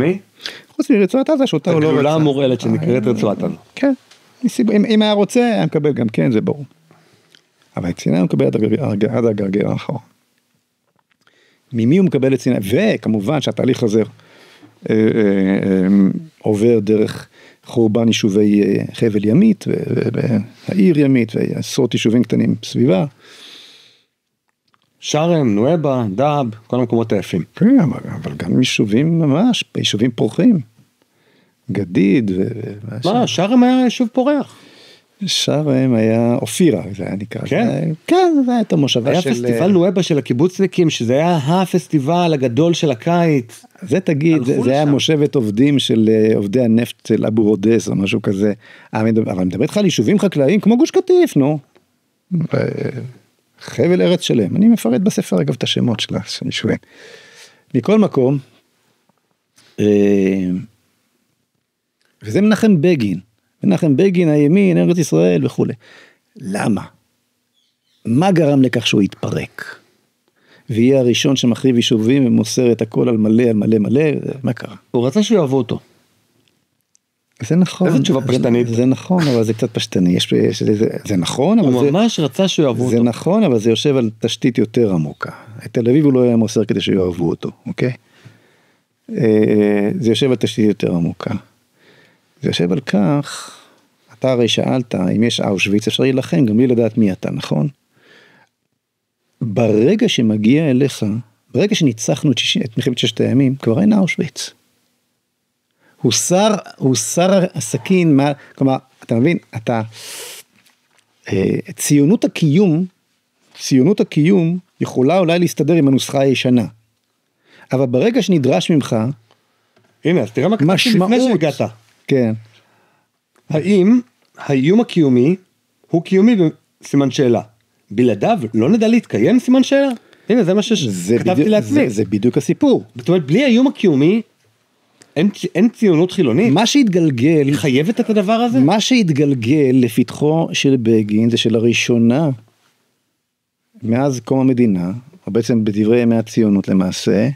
מרצועת עזה שאותה הוא לא רצה. הגלולה המורעלת שנקראת רצועת עזה. כן, אם היה רוצה היה מקבל גם כן, זה ברור. אבל את סיני הוא מקבל עד הגרגר האחרון. ממי הוא מקבל את סיני? וכמובן שהתהליך הזה עובר דרך חורבן יישובי חבל ימית, והעיר ימית, ועשרות יישובים קטנים סביבה. שרם, נואבה, דאב, כל המקומות היפים. כן, אבל גם יישובים ממש, יישובים פורחים. גדיד. מה, שרם היה יישוב פורח. שרם היה אופירה, זה היה נקרא. כן? כן, זה היה את המושבה היה של... היה פסטיבל נואבה של הקיבוצניקים, שזה היה הפסטיבל הגדול של הקיץ. זה תגיד, זה היה מושבת עובדים של עובדי הנפט של אבו רודס או משהו כזה. אבל אני מדבר איתך על יישובים חקלאיים כמו גוש קטיף, נו. חבל ארץ שלם. אני מפרט בספר אגב את השמות של היישובים. מכל מקום, וזה מנחם בגין. מנחם בגין, הימין, ארץ ישראל וכו'. למה? מה גרם לכך שהוא יתפרק? ויהיה הראשון שמחריב יישובים ומוסר את הכל על מלא, על מלא מלא, מה קרה? הוא רצה שהוא יאהבו אותו. זה נכון. איזה תשובה פשטנית. זה נכון, אבל זה קצת פשטני. זה נכון, אבל הוא ממש רצה שהוא יאהבו אותו. זה נכון, אבל זה יושב על תשתית יותר עמוקה. את תל אביב הוא לא היה מוסר כדי שיאהבו אותו, אוקיי? זה יושב על תשתית יותר עמוקה. זה יושב על כך, אתה הרי שאלת, אם יש אושוויץ, אפשר להילחם, גם בלי לדעת מי אתה, נכון? ברגע שמגיע אליך, ברגע שניצחנו את מלחמת ששת הימים, כבר אין אושוויץ. הוא שר הסכין, כלומר, אתה מבין, ציונות הקיום יכולה אולי להסתדר עם הנוסחה הישנה. אבל ברגע שנדרש ממך, הנה, אז תראה מה כתבתי לפני שהגעת. כן. האם האיום הקיומי הוא קיומי בסימן שאלה? בלעדיו לא נדע להתקיים סימן שאלה? הנה, זה מה שכתבתי לעצמי. זה בדיוק הסיפור. זאת אומרת, בלי האיום הקיומי, אין ציונות חילונית. מה שהתגלגל, היא חייבת את הדבר הזה? מה שהתגלגל לפתחו של בגין, זה שלראשונה, מאז קום המדינה, או בעצם בדברי ימי הציונות למעשה,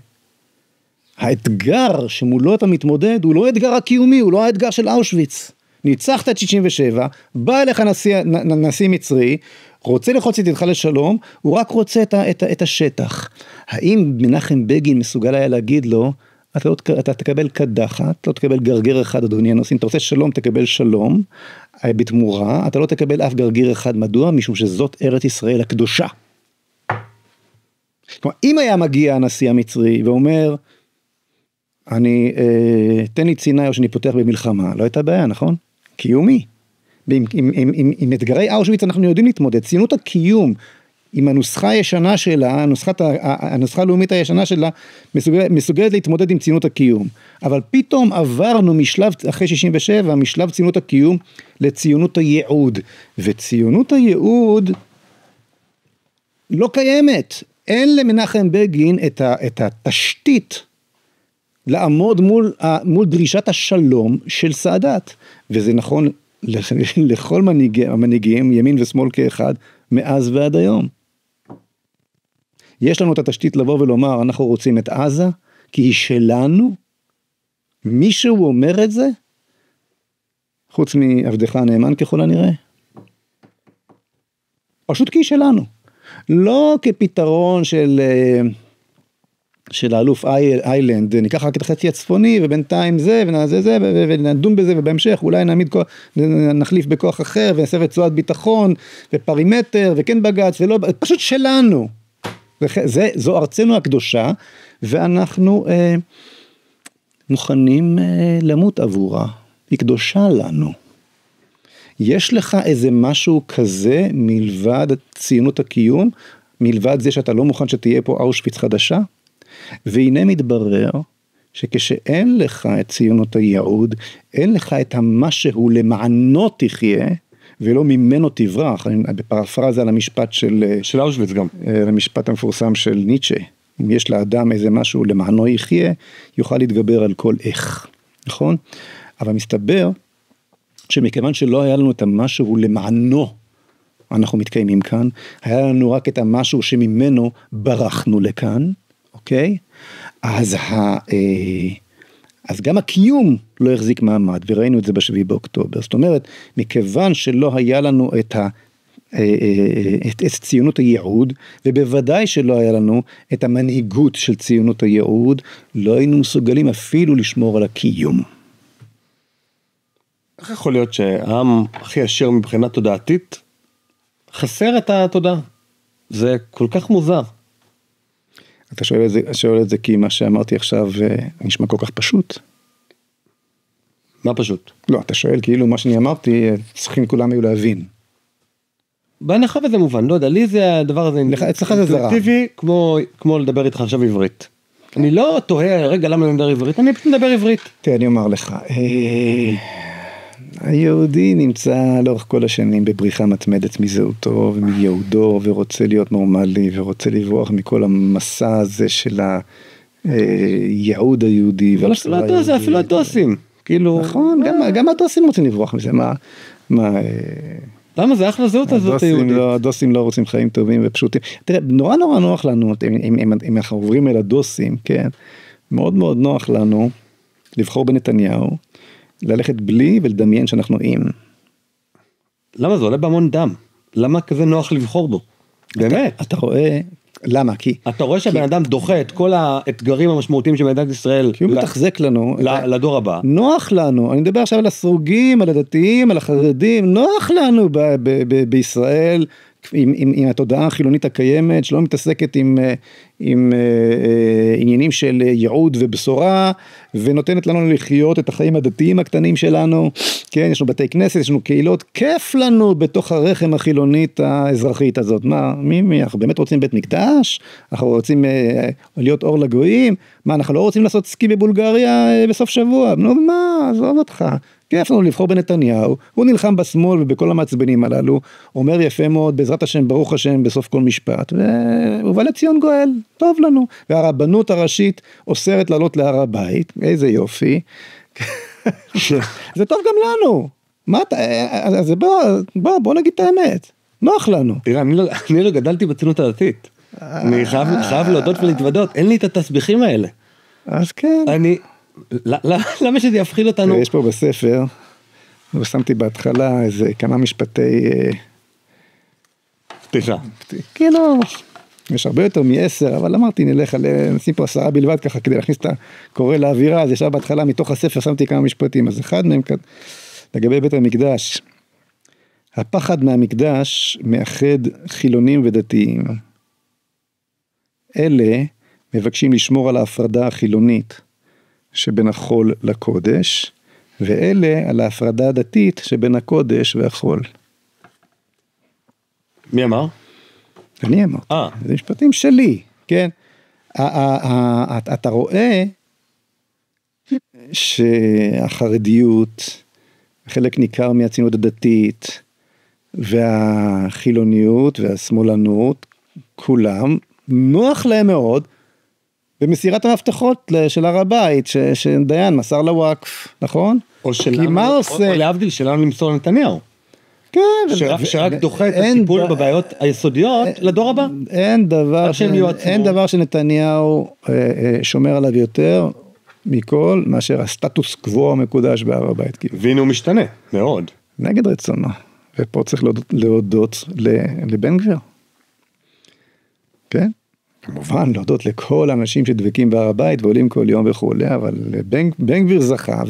האתגר שמולו אתה מתמודד, הוא לא האתגר הקיומי, הוא לא האתגר של אושוויץ. ניצחת את 67, בא אליך נשיא מצרי, רוצה לחוץ איתך לשלום, הוא רק רוצה את השטח. האם מנחם בגין מסוגל היה להגיד לו, אתה תקבל קדחת, לא תקבל גרגר אחד, אדוני הנושאים, אתה רוצה שלום, תקבל שלום, בתמורה, אתה לא תקבל אף גרגיר אחד, מדוע? משום שזאת ארץ ישראל הקדושה. כלומר, אם היה מגיע הנשיא המצרי ואומר, תן לי ציני או שאני פותח במלחמה, לא הייתה בעיה, נכון? קיומי. עם אתגרי אושוויץ אנחנו יודעים להתמודד, ציונות הקיום, עם הנוסחה הישנה שלה, הנוסחה הלאומית הישנה שלה, מסוגלת להתמודד עם ציונות הקיום. אבל פתאום עברנו משלב, אחרי 67, משלב ציונות הקיום, לציונות הייעוד. וציונות הייעוד לא קיימת. אין למנחם בגין את התשתית לעמוד מול דרישת השלום של סאדאת. וזה נכון לכל המנהיגים, ימין ושמאל כאחד, מאז ועד היום. יש לנו את התשתית לבוא ולומר, אנחנו רוצים את עזה, כי היא שלנו. מישהו אומר את זה? חוץ מעבדך הנאמן ככל הנראה. פשוט כי היא שלנו. לא כפתרון של האלוף איילנד, ניקח רק את החצי הצפוני, ובינתיים זה, ונדון בזה, ובהמשך אולי נחליף בכוח אחר, ונעשה רצועת ביטחון, ופרימטר, וכן בגץ, ולא, פשוט שלנו. זו ארצנו הקדושה, ואנחנו מוכנים למות עבורה. היא קדושה לנו. יש לך איזה משהו כזה, מלבד ציונות הקיום, מלבד זה שאתה לא מוכן שתהיה פה אושוויץ חדשה? והנה מתברר שכשאין לך את ציונות הייעוד, אין לך את המשהו למענו תחיה, ולא ממנו תברח. בפרפרזה על המשפט של אושוויץ גם. המשפט המפורסם של ניטשה. אם יש לאדם איזה משהו למענו יחיה, יוכל להתגבר על כל איך. נכון? אבל מסתבר שמכיוון שלא היה לנו את המשהו למענו, אנחנו מתקיימים כאן, היה לנו רק את המשהו שממנו ברחנו לכאן, אוקיי? אז גם הקיום לא החזיק מעמד, וראינו את זה בשביעי באוקטובר. זאת אומרת, מכיוון שלא היה לנו את ציונות הייעוד, ובוודאי שלא היה לנו את המנהיגות של ציונות הייעוד, לא היינו מסוגלים אפילו לשמור על הקיום. איך יכול להיות שהעם הכי עשיר מבחינה תודעתית, חסר את התודעה? זה כל כך מוזר. אתה שואל את זה כי מה שאמרתי עכשיו נשמע כל כך פשוט. מה פשוט? לא, אתה שואל כאילו מה שאני אמרתי, צריכים כולם היו להבין. בהנחה וזה מובן, לא יודע, לי זה הדבר הזה אצלך זה זרה. אינטואיטיבי, כמו לדבר איתך עכשיו עברית. אני לא תוהה, רגע, למה אני מדבר עברית? אני פשוט מדבר עברית. תראה, אני אומר לך, היהודי נמצא לאורך כל השנים בבריחה מתמדת מזהותו ומייעודו, ורוצה להיות נורמלי, ורוצה לברוח מכל המסע הזה של הייעוד היהודי. אפילו את עושים. כאילו... נכון, גם הדוסים רוצים לברוח מזה, למה זה אחלה זהות הזאת היהודית? הדוסים לא רוצים חיים טובים ופשוטים. תראה, נורא נוח לנו, אם אנחנו עוברים אל הדוסים, כן, מאוד מאוד נוח לנו לבחור בנתניהו, ללכת בלי ולדמיין שאנחנו עם. למה זה עולה בהמון דם? למה כזה נוח לבחור בו? באמת. אתה רואה, למה? כי... אתה רואה שהבן אדם דוחה את כל האתגרים המשמעותיים של מדינת ישראל. כי הוא מתחזק לנו. לדור הבא. נוח לנו, אני מדבר עכשיו על הסרוגים, על הדתיים, על החרדים, נוח לנו בישראל, עם התודעה החילונית הקיימת, שלא מתעסקת עם עניינים של ייעוד ובשורה, ונותנת לנו לחיות את החיים הדתיים הקטנים שלנו, כן, יש לנו בתי כנסת, יש לנו קהילות, כיף לנו בתוך הרחם החילונית האזרחית הזאת, אנחנו באמת רוצים בית מקדש, אנחנו רוצים להיות אור לגויים, אנחנו לא רוצים לעשות סקי בבולגריה בסוף שבוע, עזוב אותך, כיף לנו לבחור בנתניהו, הוא נלחם בשמאל ובכל המעצבנים הללו, אומר יפה מאוד, בעזרת השם, ברוך השם, בסוף כל משפט, ובא לציון גואל, טוב לנו, והרבנות הראשית אוסרת לעלות להר הבית, איזה יופי, זה טוב גם לנו, אז בוא נגיד את האמת, נוח לנו. תראה, אני לא גדלתי בציונות הדתית, אני חייב להודות ולהתוודות, אין לי את התסביכים האלה. אז כן. למה שזה יפחיד אותנו? יש פה בספר, ושמתי בהתחלה איזה כמה משפטי... פתיחה. כאילו, יש הרבה יותר מ10, אבל אמרתי נשים פה 10 בלבד ככה, כדי להכניס את הקורא לאווירה, אז ישר בהתחלה מתוך הספר שמתי כמה משפטים, אז אחד מהם לגבי בית המקדש, הפחד מהמקדש מאחד חילונים ודתיים. אלה מבקשים לשמור על ההפרדה החילונית, שבין החול לקודש, ואלה על ההפרדה הדתית שבין הקודש והחול. מי אמר? אני אמרתי. זה משפטים שלי, כן? אתה רואה שהחרדיות, חלק ניכר מהציונות הדתית, והחילוניות והשמאלנות, כולם, נוח להם מאוד, במסירת המפתחות של הר הבית, שדיין מסר לוואקף, נכון? או להבדיל שלנו למסור לנתניהו. כן. שרק דוחה את הטיפול בבעיות היסודיות לדור הבא. אין דבר שנתניהו שומר עליו יותר מכל מאשר הסטטוס קוו המקודש בהר הבית. והנה הוא משתנה, מאוד. נגד רצונו. ופה צריך להודות לבן גביר. כן? כמובן, להודות לכל האנשים שדבקים בהר הבית ועולים כל יום וכו', אבל בן גביר זכה,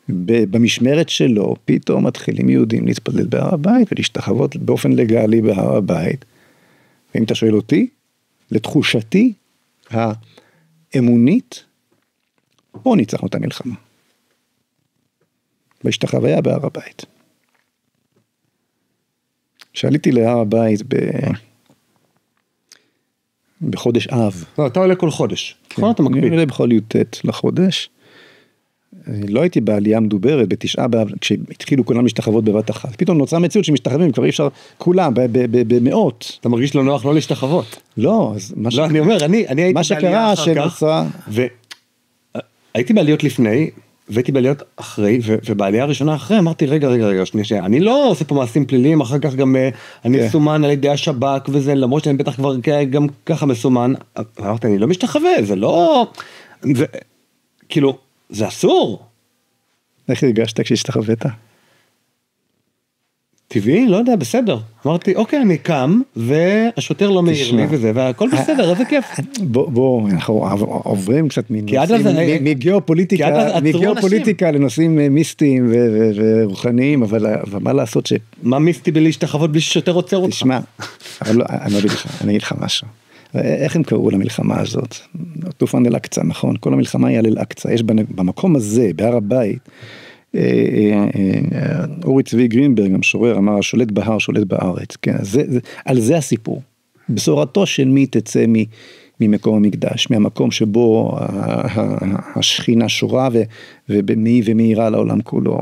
ובמשמרת שלו פתאום מתחילים יהודים להתפלל בהר הבית, ולהשתחוות באופן לגלי בהר הבית. ואם אתה שואל אותי, לתחושתי האמונית, פה ניצחנו את המלחמה. בהשתחוויה בהר הבית. שעליתי להר הבית בחודש אב. לא, אתה עולה כל חודש. נכון, אתה מקפיד. אני עולה בכל י"ט לחודש. לא הייתי בעלייה מדוברת, בתשעה באב, כשהתחילו כולם להשתחוות בבת אחת. פתאום נוצרה מציאות שמשתחווים, כבר אי אפשר כולם, במאות. אתה מרגיש לא נוח לא להשתחוות. לא, אז לא, אני אומר, אני הייתי מה שקרה שנוצרה... והייתי בעליות לפני, והייתי בעליות אחרי, ובעלייה הראשונה אחרי, אמרתי, רגע, שנייה, אני לא עושה פה מעשים פליליים, אחר כך גם אני מסומן על ידי השב"כ וזה, למרות שאני בטח כבר גם ככה מסומן, אמרתי, אני לא משתחווה, זה לא... כאילו, זה אסור. איך הרגשת כשהשתחווית? טבעי, לא יודע, בסדר. אמרתי, אוקיי, אני קם, והשוטר לא מעיר לי וזה, והכל בסדר, איזה כיף. בוא, אנחנו עוברים קצת מגיאופוליטיקה לנושאים מיסטיים ורוחניים, אבל מה לעשות ש... מה מיסטי בלהשתחוות בלי ששוטר עוצר אותך? תשמע, אני אגיד לך משהו. איך הם קראו למלחמה הזאת? טופן אל-אקצה, נכון? כל המלחמה היא על אל-אקצה. יש במקום הזה, בהר הבית, אורי צבי גרינברג, המשורר, אמר, השולט בהר, שולט בארץ. כן, על זה הסיפור. בשורתו של מי תצא ממקום המקדש, מהמקום שבו השכינה שורה ומאירה לעולם כולו.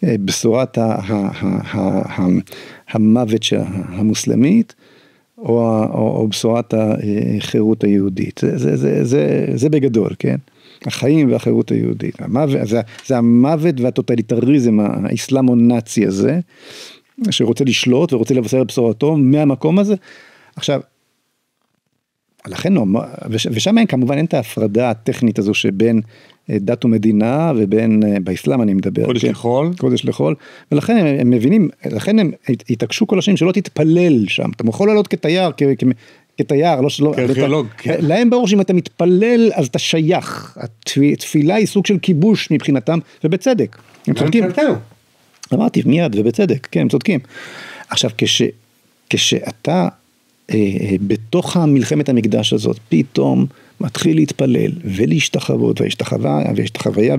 בשורת המוות המוסלמית, או בשורת החירות היהודית. זה בגדול, כן? החיים והחירות היהודית. זה המוות והטוטליטריזם האסלאמו-נאצי הזה, שרוצה לשלוט ורוצה לבשר בשורתו מהמקום הזה. עכשיו, לכן, ושם כמובן אין את ההפרדה הטכנית הזו שבין דת ומדינה ובין, באסלאם אני מדבר. קודש לחול. קודש לחול, ולכן הם מבינים, לכן הם התעקשו כל השנים שלא תתפלל שם, אתה יכול לעלות כתייר, כתייר, לא שלא, כארכיאולוג. להם ברור שאם אתה מתפלל אז אתה שייך, התפילה היא סוג של כיבוש מבחינתם, ובצדק. אמרתי מיד ובצדק, כן, הם צודקים. עכשיו, כשאתה בתוך המלחמת המקדש הזאת, פתאום מתחיל להתפלל ולהשתחוות, והשתחוויה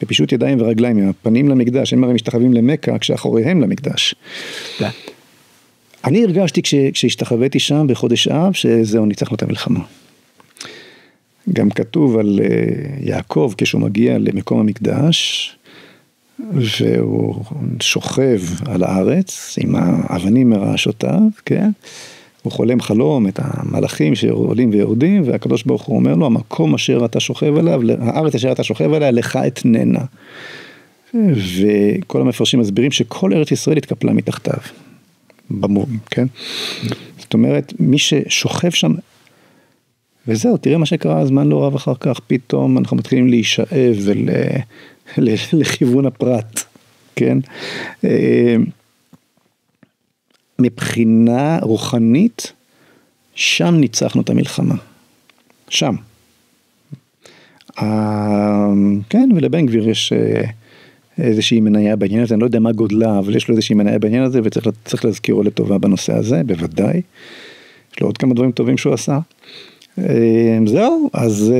בפישוט ידיים ורגליים, עם הפנים למקדש, הם הרי משתחווים למכה, כשאחוריהם למקדש. אני הרגשתי כשהשתחוויתי שם בחודש אב, שזהו ניצחנו את המלחמה. גם כתוב על יעקב, כשהוא מגיע למקום המקדש, והוא שוכב על הארץ, עם האבנים מרעשותיו, כן? הוא חולם חלום את המלאכים שעולים ויורדים, והקדוש ברוך הוא אומר לו, המקום אשר אתה שוכב עליו, הארץ אשר אתה שוכב עליה, לך אתננה. וכל המפרשים מסבירים שכל ארץ ישראל התקפלה מתחתיו. כן? זאת אומרת, מי ששוכב שם, וזהו, תראה מה שקרה זמן לא רב אחר כך, פתאום אנחנו מתחילים להישאב לכיוון הפרט, כן? מבחינה רוחנית, שם ניצחנו את המלחמה. שם. כן, ולבן גביר יש איזושהי מניה בעניין הזה, אני לא יודע מה גודלה, אבל יש לו איזושהי מניה בעניין הזה, וצריך להזכירו לטובה בנושא הזה, בוודאי. יש לו עוד כמה דברים טובים שהוא עשה. זהו, אז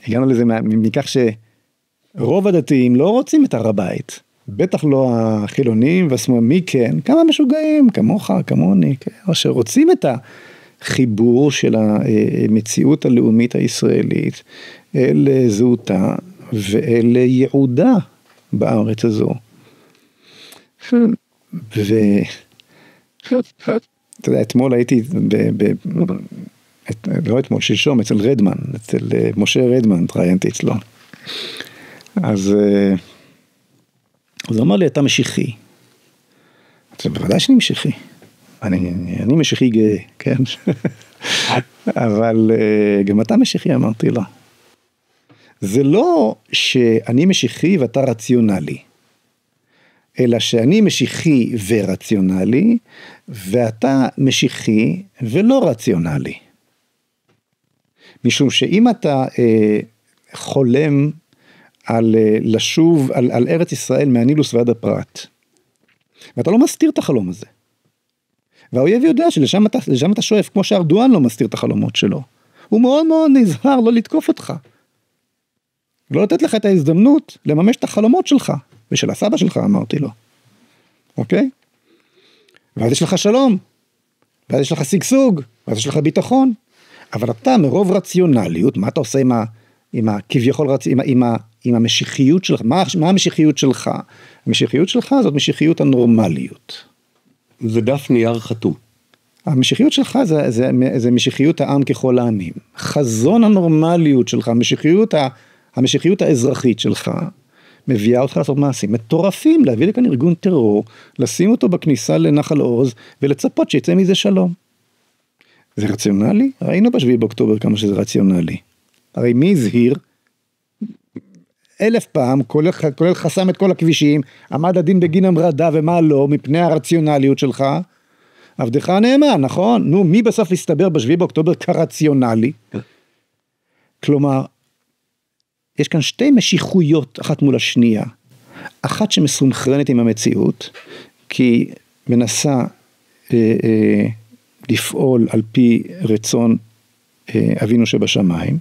הגענו לזה מכך שרוב הדתיים לא רוצים את הר הבית, בטח לא החילונים והשמאלנים, מי כן, כמה משוגעים, כמוך, כמוני, אשר רוצים את החיבור של המציאות הלאומית הישראלית אל זהותה ואל ייעודה בארץ הזו. אתה יודע, אתמול הייתי, לא אתמול, שלשום, אצל רדמן, אצל משה רדמן, התראיינתי אצלו. אז הוא אמר לי, אתה משיחי. אז בוודאי שאני משיחי. אני משיחי גאה, כן? אבל גם אתה משיחי, אמרתי לו. זה לא שאני משיחי ואתה רציונלי. אלא שאני משיחי ורציונלי, ואתה משיחי ולא רציונלי. משום שאם אתה חולם על לשוב, על ארץ ישראל מהנילוס ועד הפרת, ואתה לא מסתיר את החלום הזה, והאויב יודע שלשם אתה שואף, כמו שארדואן לא מסתיר את החלומות שלו, הוא מאוד מאוד נזהר לא לתקוף אותך, לא לתת לך את ההזדמנות לממש את החלומות שלך, ושל הסבא שלך, אמרתי לו. אוקיי? ואז יש לך שלום, ואז יש לך סגסוג, ואז יש לך ביטחון, אבל אתה מרוב רציונליות, מה אתה עושה עם הכביכול עם המשיחיות שלך? מה המשיחיות שלך? המשיחיות שלך זאת משיחיות הנורמליות. זה דף נייר חתום. המשיחיות שלך זה משיחיות העם ככל העמים. חזון הנורמליות שלך, המשיחיות האזרחית שלך, מביאה אותך לעשות מעשים מטורפים, להביא לכאן ארגון טרור, לשים אותו בכניסה לנחל עוז, ולצפות שיצא מזה שלום. זה רציונלי? ראינו ב7 באוקטובר כמה שזה רציונלי. הרי מי הזהיר? 1000 פעם, כולל חסם את כל הכבישים, עמד הדין בגין המרדה ומה לא, מפני הרציונליות שלך, עבדך נאמן, נכון? נו, מי בסוף הסתבר ב7 באוקטובר כרציונלי? כלומר, יש כאן שתי משיחויות אחת מול השנייה, אחת שמסונכרנת עם המציאות, כי מנסה לפעול על פי רצון אבינו שבשמיים,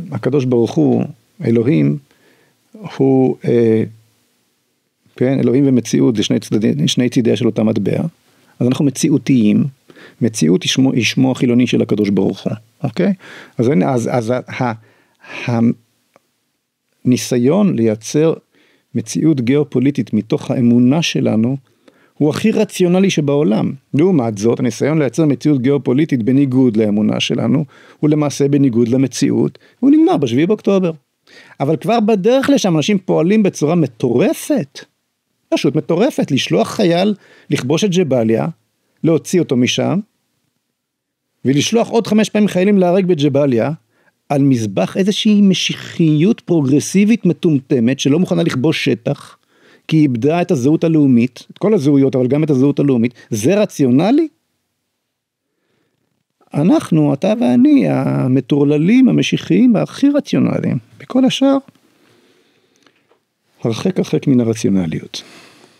והקדוש ברוך הוא, אלוהים, הוא, כן, אלוהים ומציאות, זה שני צידיה של אותה מטבע, אז אנחנו מציאותיים, מציאות היא שמו החילוני של הקדוש ברוך הוא, אוקיי? אז הניסיון לייצר מציאות גיאופוליטית מתוך האמונה שלנו, הוא הכי רציונלי שבעולם. לעומת זאת, הניסיון לייצר מציאות גיאופוליטית בניגוד לאמונה שלנו, הוא למעשה בניגוד למציאות, הוא נגמר ב7 באוקטובר. אבל כבר בדרך לשם אנשים פועלים בצורה מטורפת, פשוט מטורפת, לשלוח חייל, לכבוש את ג'באליה, להוציא אותו משם, ולשלוח עוד 5 פעמים חיילים להרג בג'באליה, על מזבח איזושהי משיחיות פרוגרסיבית מטומטמת, שלא מוכנה לכבוש שטח, כי היא איבדה את הזהות הלאומית, את כל הזהויות, אבל גם את הזהות הלאומית. זה רציונלי? אנחנו, אתה ואני, המטורללים, המשיחיים, הכי רציונליים. בכל השאר, הרחק מן הרציונליות.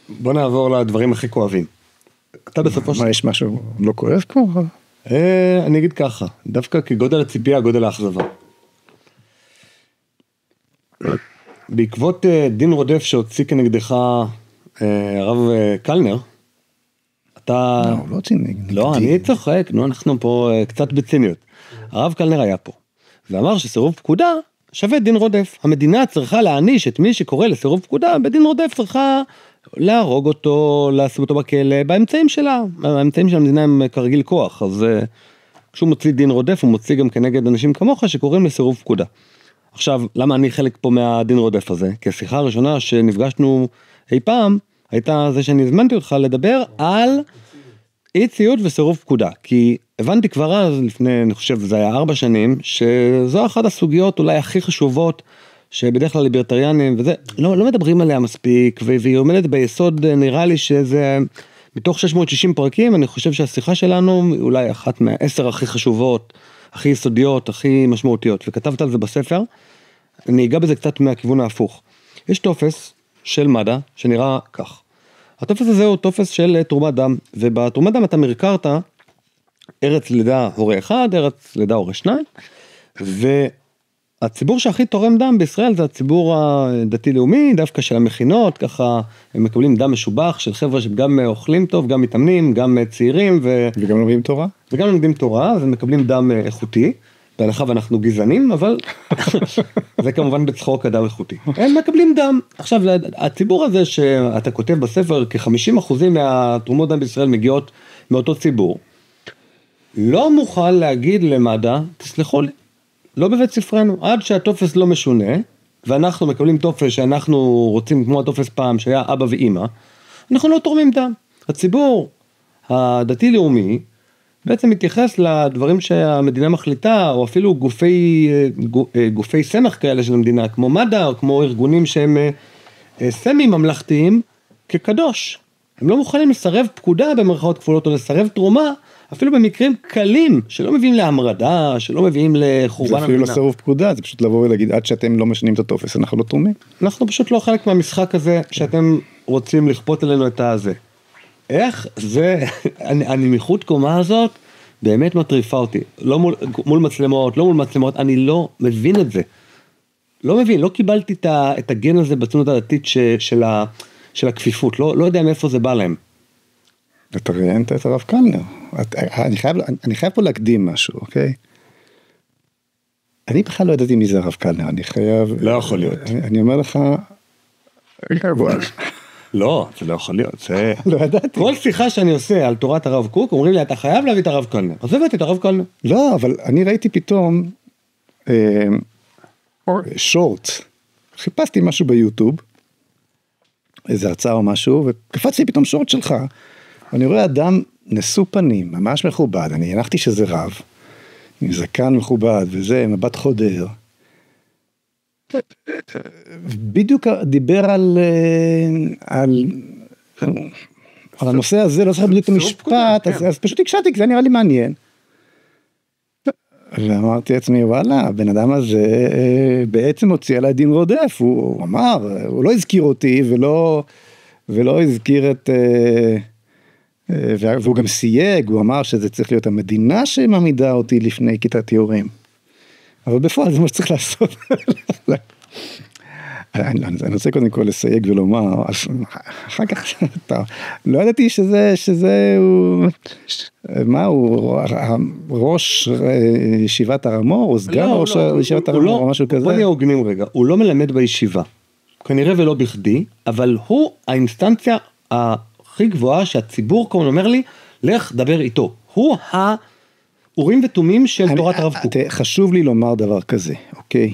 בוא נעבור לדברים הכי כואבים. אתה בסופו של... מה, יש משהו לא כואב פה? אני אגיד ככה, דווקא כגודל הציפייה, גודל האכזבה. בעקבות דין רודף שהוציא כנגדך הרב קלנר, אתה... לא, הוא לא הוציא נגדי. לא, אני צוחק, אנחנו פה קצת בציניות. הרב קלנר היה פה, ואמר שסירוב פקודה שווה דין רודף. המדינה צריכה להעניש את מי שקורא לסירוב פקודה, בדין רודף צריכה להרוג אותו, לשים אותו בכלא, באמצעים שלה. האמצעים של המדינה הם כרגיל כוח, אז כשהוא מוציא דין רודף, הוא מוציא גם כנגד אנשים כמוך שקוראים לסירוב פקודה. עכשיו, למה אני חלק פה מהדין רודף הזה? כי השיחה הראשונה שנפגשנו אי פעם, הייתה זה שאני הזמנתי אותך לדבר על אי ציות וסירוב פקודה. כי הבנתי כבר אז, לפני, אני חושב, זה היה 4 שנים, שזו אחת הסוגיות אולי הכי חשובות, שבדרך כלל ליברטריאנים, וזה, לא מדברים עליה מספיק, והיא עומדת ביסוד, נראה לי שזה, מתוך 660 פרקים, אני חושב שהשיחה שלנו, אולי אחת מה10 הכי חשובות, הכי יסודיות, הכי משמעותיות, וכתבת על זה בספר, אני אגע בזה קצת מהכיוון ההפוך. יש טופס של מד"א, שנראה כך. הטופס הזה הוא טופס של תרומת דם, ובתרומת דם אתה מרכרת ארץ לידה הורה 1, ארץ לידה הורה 2, והציבור שהכי תורם דם בישראל זה הציבור הדתי-לאומי, דווקא של המכינות, ככה הם מקבלים דם משובח של חבר'ה שגם אוכלים טוב, גם מתאמנים, גם צעירים. וגם לומדים תורה? וגם לומדים תורה, אז הם מקבלים דם איכותי, בהנחה ואנחנו גזענים, אבל זה כמובן בצחוק אדם איכותי. הם מקבלים דם. עכשיו, הציבור הזה שאתה כותב בספר, כ50% מהתרומות דם בישראל מגיעות מאותו ציבור, לא מוכן להגיד למד"א, תסלחו לי, לא בבית ספרנו, עד שהטופס לא משונה, ואנחנו מקבלים טופס שאנחנו רוצים, כמו הטופס פעם, שהיה אבא ואמא, אנחנו לא תורמים דם. הציבור הדתי-לאומי, בעצם מתייחס לדברים שהמדינה מחליטה, או אפילו גופי סמך כאלה של המדינה, כמו מד"א, או כמו ארגונים שהם סמי-ממלכתיים, כקדוש. הם לא מוכנים לסרב פקודה במרכאות כפולות, או לסרב תרומה, אפילו במקרים קלים, שלא מביאים להמרדה, שלא מביאים לחורבן המדינה. זה אפילו לא סירוב פקודה, זה פשוט לבוא ולהגיד, עד שאתם לא משנים את הטופס, אנחנו לא תורמים. אנחנו פשוט לא חלק מהמשחק הזה, שאתם רוצים לכפות עלינו את הזה. איך זה, אני מחוט קומה הזאת, באמת מטריפה אותי. לא מול מצלמות, לא מול מצלמות, אני לא מבין את זה. לא מבין, לא קיבלתי את הגן הזה בציונות הדתית של הכפיפות, לא יודע מאיפה זה בא להם. אתה ראיינת את הרב קלנר. אני חייב פה להקדים משהו, אוקיי? אני בכלל לא ידעתי מי זה הרב קלנר, אני חייב... לא יכול להיות. אני אומר לך... לא, זה לא יכול להיות, זה... לא ידעתי. כל שיחה שאני עושה על תורת הרב קוק, אומרים לי, אתה חייב להביא את הרב קלנר. אז הבאתי את הרב קלנר. לא, אבל אני ראיתי פתאום שורט. חיפשתי משהו ביוטיוב, איזה הרצאה או משהו, וקפצתי פתאום שורט שלך. ואני רואה אדם נשוא פנים, ממש מכובד, אני הנחתי שזה רב, עם זקן מכובד וזה, מבט חודר. בדיוק דיבר על הנושא הזה, לא צריך בדיוק את המשפט, אז פשוט הקשבתי, כי זה נראה לי מעניין. ואמרתי לעצמי, וואלה, הבן אדם הזה בעצם הוציא עליי דין רודף, הוא אמר, הוא לא הזכיר אותי, ולא הזכיר את... והוא גם סייג, הוא אמר שזה צריך להיות המדינה שמעמידה אותי לפני כיתת יורים. אבל בפועל זה מה שצריך לעשות. אני רוצה קודם כל לסייג ולומר, אחר כך, לא ידעתי שזה מה הוא, ראש ישיבת הר המור, או סגן ראש ישיבת הר המור, או משהו כזה. בוא נהיה הוגנים רגע, הוא לא מלמד בישיבה, כנראה ולא בכדי, אבל הוא האינסטנציה הכי גבוהה שהציבור כמובן אומר לי, לך דבר איתו. הוא האורים ותומים של תורת הרב קוק. חשוב לי לומר דבר כזה, אוקיי?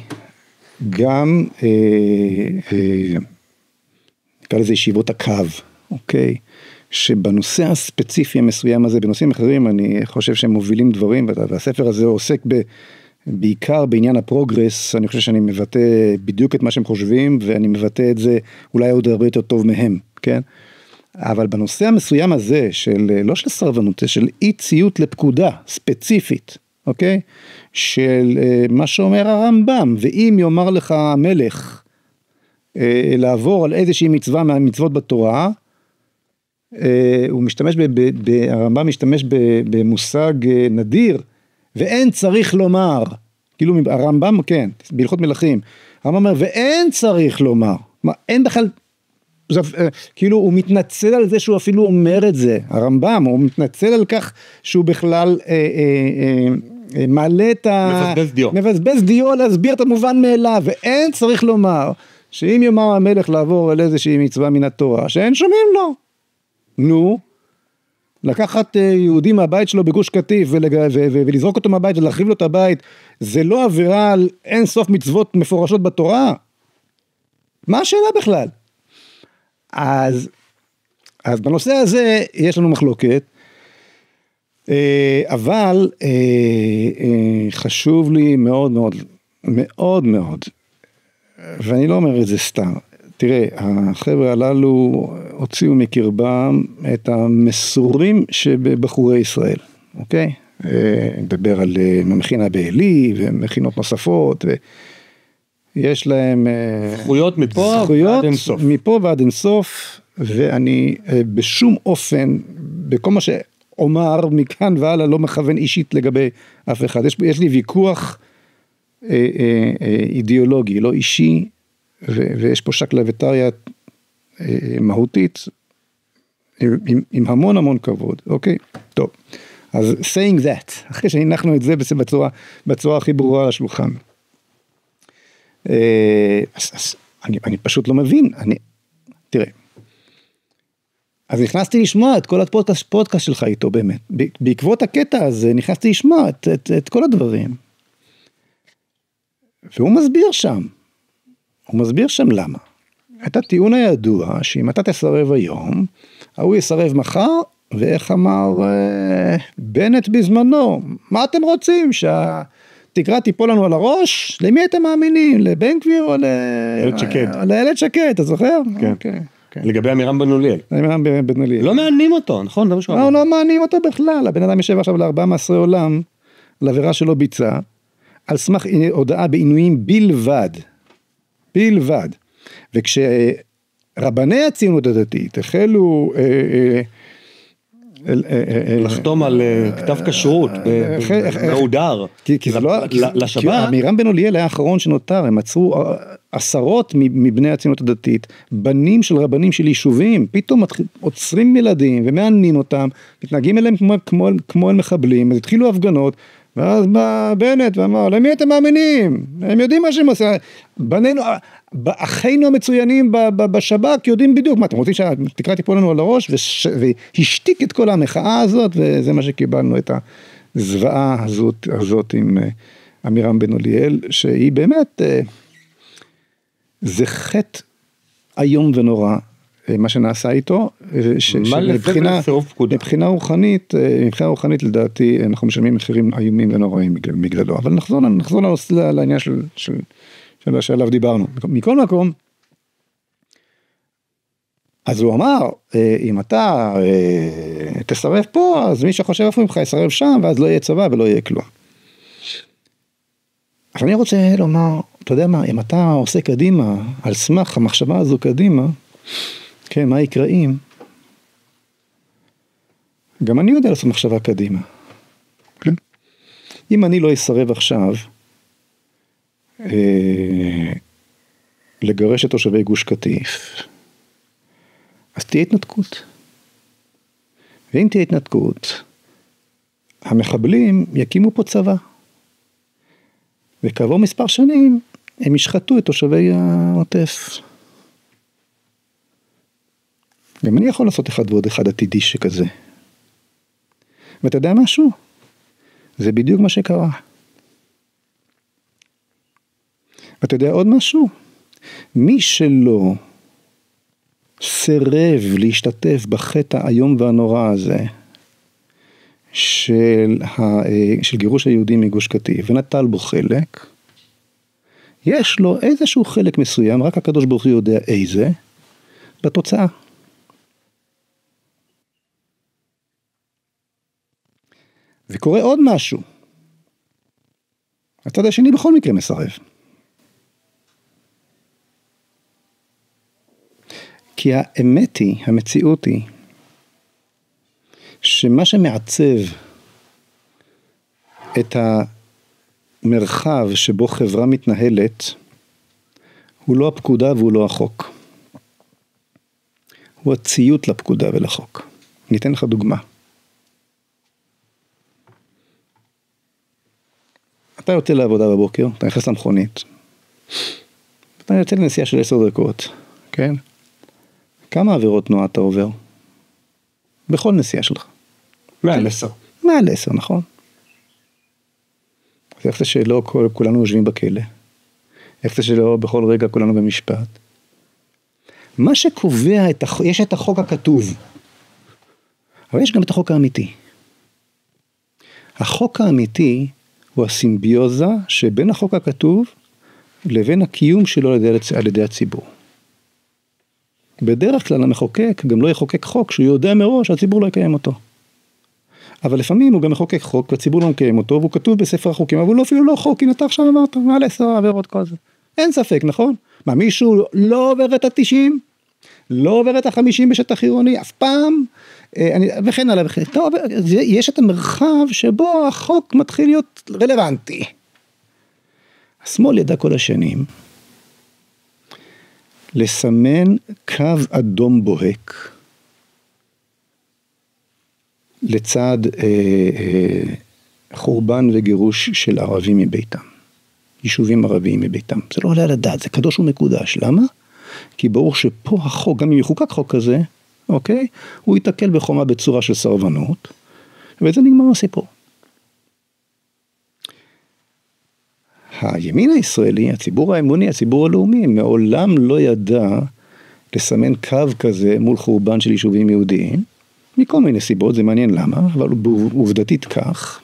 גם, נקרא לזה ישיבות הקו, אוקיי? שבנושא הספציפי המסוים הזה, בנושאים אחרים, אני חושב שהם מובילים דברים, והספר הזה עוסק בעיקר בעניין הפרוגרס, אני חושב שאני מבטא בדיוק את מה שהם חושבים, ואני מבטא את זה אולי עוד הרבה יותר טוב מהם, כן? אבל בנושא המסוים הזה, לא של סרבנות, של אי ציות לפקודה ספציפית, אוקיי? של מה שאומר הרמב"ם, ואם יאמר לך המלך לעבור על איזושהי מצווה מהמצוות בתורה, הוא משתמש, הרמב"ם משתמש במושג נדיר, ואין צריך לומר, כאילו הרמב"ם, כן, בהלכות מלכים, הרמב"ם אומר, ואין צריך לומר, אין בכלל, כאילו הוא מתנצל על זה שהוא אפילו אומר את זה, הרמב"ם, הוא מתנצל על כך שהוא בכלל מעלה את מבזבז דיו להסביר את המובן מאליו, ואין צריך לומר, שאם יאמר המלך לעבור על איזושהי מצווה מן התורה, שאין שומעים לו, נו, לקחת יהודי מהבית שלו בגוש קטיף ולזרוק אותו מהבית ולהחריב לו את הבית, זה לא עבירה על אין סוף מצוות מפורשות בתורה? מה השאלה בכלל? אז בנושא הזה יש לנו מחלוקת, אבל חשוב לי מאוד מאוד, מאוד מאוד, ואני לא אומר את זה סתם, תראה, החבר'ה הללו הוציאו מקרבם את המסורים שבבחורי ישראל, אוקיי? נדבר על מכינה בעלי ומכינות נוספות, ויש להם זכויות מפה ועד אינסוף, ואני בשום אופן, בכל מה שאומר מכאן והלאה, לא מכוון אישית לגבי אף אחד. יש לי ויכוח אידיאולוגי, לא אישי, ויש פה שקלא וטריא מהותית, עם המון המון כבוד, אוקיי? טוב, אז saying that, אחרי שהנחנו את זה בצורה הכי ברורה על השולחן, אז אני פשוט לא מבין, תראה, אז נכנסתי לשמוע את כל הפודקאסט שלך איתו באמת, בעקבות הקטע הזה נכנסתי לשמוע את כל הדברים, והוא מסביר שם למה. את הטיעון הידוע, שאם אתה תסרב היום, הוא יסרב מחר, ואיך אמר בנט בזמנו, מה אתם רוצים, שהתקרה תיפול לנו על הראש? למי אתם מאמינים? לבן גביר או לאילת שקד, אתה זוכר? כן. לגבי אמירם בן אוליאל. לא מענים אותו, נכון? לא מענים אותו בכלל, הבן אדם יושב עכשיו ל4 מאסרי עולם, לעבירה שלא ביצע, על סמך הודעה בעינויים בלבד, וכשרבני הציונות הדתית החלו לחתום על כתב כשרות מהודר לשבת, אמירם בן אוליאל היה האחרון שנותר, הם עצרו עשרות מבני הציונות הדתית, בנים של רבנים של יישובים, פתאום עוצרים ילדים ומענים אותם, מתנהגים אליהם כמו אל מחבלים, אז התחילו הפגנות, ואז בא בנט ואמר, למי אתם מאמינים? הם יודעים מה שהם עושים, בנינו, אחינו המצוינים בשב"כ יודעים בדיוק, מה אתם רוצים שהתקרה תיפול לנו על הראש, והשתיק את כל המחאה הזאת, וזה מה שקיבלנו את הזוועה הזאת עם אמירם בן אוליאל, שהיא באמת, זה חטא איום ונורא, מה שנעשה איתו, מבחינה רוחנית לדעתי אנחנו משלמים מחירים איומים ונוראים בגללו, אבל נחזור לעניין שעליו דיברנו. מכל מקום, אז הוא אמר, אם אתה תסרב פה, אז מי שחושב איפה ממך יסרב שם, ואז לא יהיה צבא ולא יהיה כלום. אז אני רוצה לומר, אתה יודע מה, אם אתה עושה קדימה, על סמך המחשבה הזו קדימה, כן, מה יקראים? גם אני יודע לעשות מחשבה קדימה. כן? אם אני לא אסרב עכשיו, לגרש את תושבי גוש קטיף, אז תהיה התנתקות. ואם תהיה התנתקות, המחבלים יקימו פה צבא. וכעבור מספר שנים, הם ישחטו את תושבי העוטף. גם אני יכול לעשות אחד ועוד אחד עתידי שכזה. ואתה יודע משהו? זה בדיוק מה שקרה. ואתה יודע עוד משהו? מי שלא סירב להשתתף בחטא היום והנורא הזה, של גירוש היהודים מגוש קטיף, ונטל בו חלק, יש לו איזשהו חלק מסוים, רק הקדוש ברוך הוא יודע איזה, בתוצאה. וקורה עוד משהו. הצד השני בכל מקרה מסרב. כי האמת היא, המציאות היא, שמה שמעצב את המרחב שבו חברה מתנהלת, הוא לא הפקודה והוא לא החוק. הוא הציות לפקודה ולחוק. ניתן לך דוגמה. אתה יוצא לעבודה בבוקר, אתה נכנס למכונית, אתה יוצא לנסיעה של 10 דקות, כן? כמה עבירות תנועה אתה עובר? בכל נסיעה שלך. מעל 10. מעל 10, נכון. אז איך זה שלא כולנו יושבים בכלא? איך זה שלא בכל רגע כולנו במשפט? מה שקובע, יש את החוק הכתוב, אבל יש גם את החוק האמיתי. החוק האמיתי הוא הסימביוזה שבין החוק הכתוב לבין הקיום שלו על ידי הציבור. בדרך כלל המחוקק גם לא יחוקק חוק שהוא יודע מראש שהציבור לא יקיים אותו. אבל לפעמים הוא גם מחוקק חוק והציבור לא מקיים אותו, והוא כתוב בספר החוקים, אבל הוא אפילו לא חוק, הנה אתה עכשיו אמרת, מעל 10 עבירות כל זה. אין ספק, נכון? מה, מישהו לא עובר את ה-90? לא עובר את ה-50 בשטח עירוני, אף פעם? וכן הלאה וכן. טוב, יש את המרחב שבו החוק מתחיל להיות רלוונטי. השמאל ידע כל השנים לסמן קו אדום בוהק לצד חורבן וגירוש של ערבים מביתם, יישובים ערביים מביתם. זה לא עולה על הדעת, זה קדוש ומקודש. למה? כי ברור שפה החוק, גם אם יחוקק חוק כזה, אוקיי? הוא יתקל בחומה בצורה של סרבנות, וזה נגמר הסיפור. הימין הישראלי, הציבור האמוני, הציבור הלאומי, מעולם לא ידע לסמן קו כזה מול חורבן של יישובים יהודיים, מכל מיני סיבות, זה מעניין למה, אבל עובדתית כך.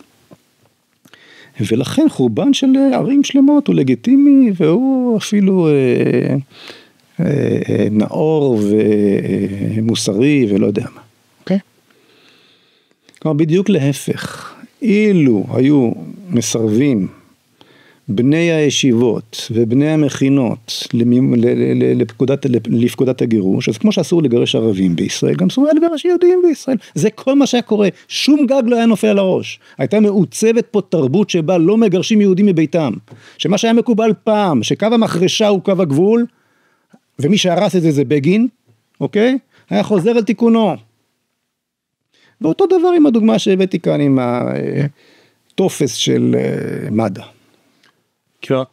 ולכן חורבן של ערים שלמות הוא לגיטימי, והוא אפילו נאור ומוסרי ולא יודע מה. אוקיי? כלומר, בדיוק להפך. אילו היו מסרבים בני הישיבות ובני המכינות לפקודת הגירוש, אז כמו שאסור לגרש ערבים בישראל, גם אסור לגרש יהודים בישראל. זה כל מה שהיה קורה. שום גג לא היה נופל על הראש. הייתה מעוצבת פה תרבות שבה לא מגרשים יהודים מביתם. שמה שהיה מקובל פעם, שקו המחרשה הוא קו הגבול, ומי שהרס את זה בגין, אוקיי? היה חוזר על תיקונו. ואותו דבר עם הדוגמה שהבאתי כאן עם הטופס של מד"א. כאילו,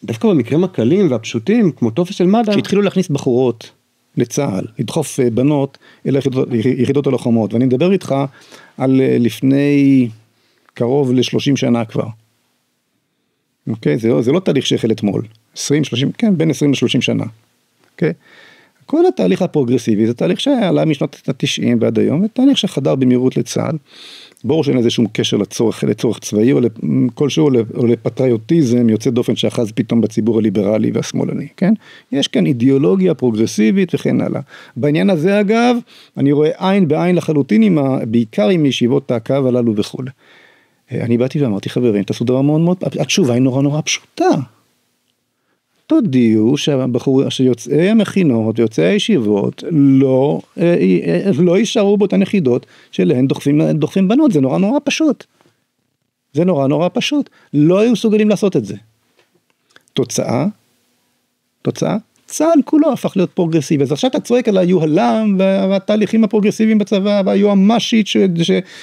דווקא במקרים הקלים והפשוטים, כמו טופס של מד"א, שהתחילו להכניס בחורות לצה"ל, לדחוף בנות אל יחידות הלוחמות, ואני מדבר איתך על לפני קרוב ל-30 שנה כבר. אוקיי? זה לא תהליך שהחל אתמול. 20, 30, כן, בין 20 ל-30 שנה. אוקיי? כל התהליך הפרוגרסיבי, זה תהליך שעלה משנות ה-90 ועד היום, זה תהליך שחדר במהירות לצה"ל, ברור שאין איזה שום קשר לצורך צבאי, או כלשהו, או לפטריוטיזם יוצא דופן שאחז פתאום בציבור הליברלי והשמאלני, כן? יש כאן אידיאולוגיה פרוגרסיבית וכן הלאה. בעניין הזה אגב, אני רואה עין בעין לחלוטין, בעיקר עם ישיבות הקו הללו וכו'. אני באתי ואמרתי, חברים, תעשו דבר מאוד מאוד, התשובה היא נורא נורא פשוטה. תודיעו שיוצאי המכינות ויוצאי הישיבות לא יישארו באותן יחידות שלהן דוחפים בנות. זה נורא נורא פשוט. זה נורא נורא פשוט. לא היו סוגלים לעשות את זה. תוצאה, צה"ל כולו הפך להיות פרוגרסיבי. אז עכשיו אתה צועק על היוהל"ם והתהליכים הפרוגרסיביים בצבא, והיועמ"שית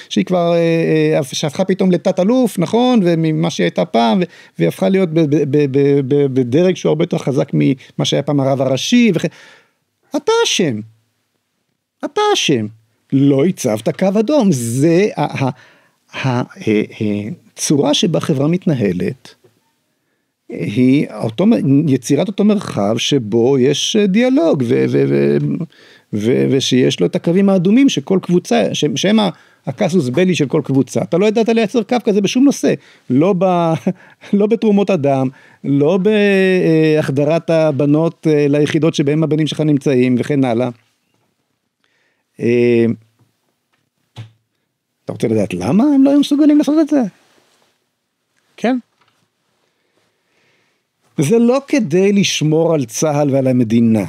שהיא כבר שהפכה פתאום לתת אלוף, נכון? וממה שהיא הייתה פעם, והפכה להיות בדרג שהוא הרבה יותר חזק ממה שהיה פעם הרב הראשי. אתה אשם. אתה אשם. לא הצבת קו אדום. זה הצורה שבה חברה מתנהלת, היא יצירת אותו מרחב שבו יש דיאלוג, ושיש לו את הקווים האדומים שכל קבוצה, שהם הקסוס בלי של כל קבוצה. אתה לא ידעת לייצר קו כזה בשום נושא, לא בתרומות אדם, לא בהחדרת הבנות ליחידות שבהם הבנים שלך נמצאים וכן הלאה. אתה רוצה לדעת למה הם לא היו מסוגלים לעשות את זה? כן. זה לא כדי לשמור על צה"ל ועל המדינה,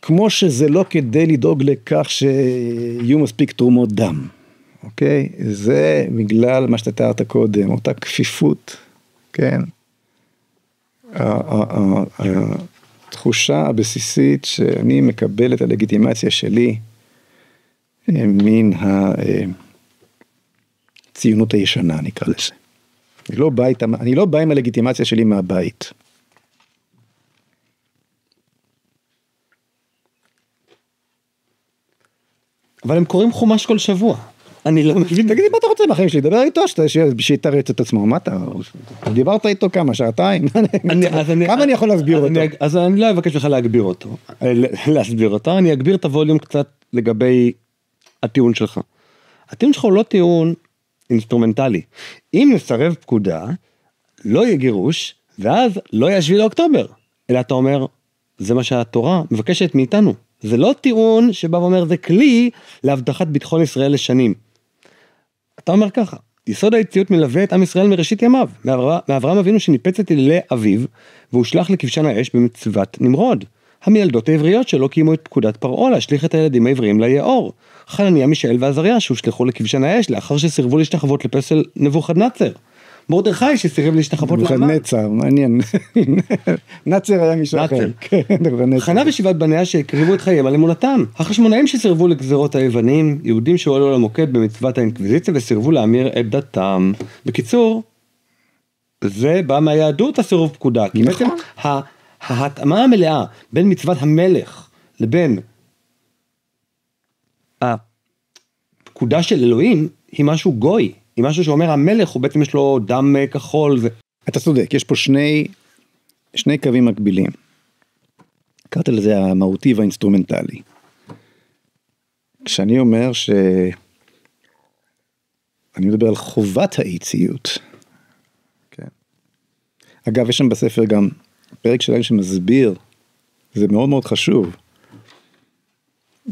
כמו שזה לא כדי לדאוג לכך שיהיו מספיק תרומות דם, אוקיי? זה בגלל מה שאתה תיארת קודם, אותה כפיפות, כן? התחושה הבסיסית שאני מקבל את הלגיטימציה שלי מן הציונות הישנה, נקרא לזה. אני לא בא עם הלגיטימציה שלי מהבית. אבל הם קוראים חומש כל שבוע. אני לא מבין. תגידי, מה אתה רוצה מהחיים שלי? דבר איתו, שיתרץ את עצמו. מה אתה? דיברת איתו כמה? שעתיים? כמה אני יכול להסביר אותו? אז אני לא אבקש לך להסביר אותו. אני אגביר את הווליום קצת לגבי הטיעון שלך. הטיעון שלך הוא לא טיעון אינסטרומנטלי. אם נסרב פקודה, לא יהיה גירוש, ואז לא יהיה 7 לאוקטובר. אלא אתה אומר, זה מה שהתורה מבקשת מאיתנו. זה לא טיעון שבא ואומר, זה כלי להבטחת ביטחון ישראל לשנים. אתה אומר ככה, יסוד היציאות מלווה את עם ישראל מראשית ימיו, מאברהם אבינו שניפץ את אלילי אביו, והוא שלח לכבשן האש במצוות נמרוד. המילדות העבריות שלא קיימו את פקודת פרעה להשליך את הילדים העבריים ליאור. חנניה, מישאל ועזריה שהושלחו לכבשן האש לאחר שסירבו להשתחוות לפסל נבוכדנצר. מרדכי שסירב להשתחוות להמן. נבוכדנצר, מעניין. נצר היה מישהו אחר. חנה ושבעת בניה שהקריבו את חייהם על אמונתם. החשמונאים שסירבו לגזרות היוונים, יהודים שהועלו למוקד במצוות האינקוויזיציה וסירבו להמיר את דתם. בקיצור, זה בא מהיהדות הסירוב פקודה. כי בעצם ההתאמה המלאה בין מצוות המלך לבין הפקודה של אלוהים היא משהו גוי. היא משהו שאומר המלך הוא בעצם יש לו דם כחול. אתה צודק, יש פה שני קווים מקבילים. קראת לזה המהותי והאינסטרומנטלי. כשאני אומר אני מדבר על חובת האי-ציות. כן. אגב, יש שם בספר גם פרק שלהם שמסביר, זה מאוד מאוד חשוב,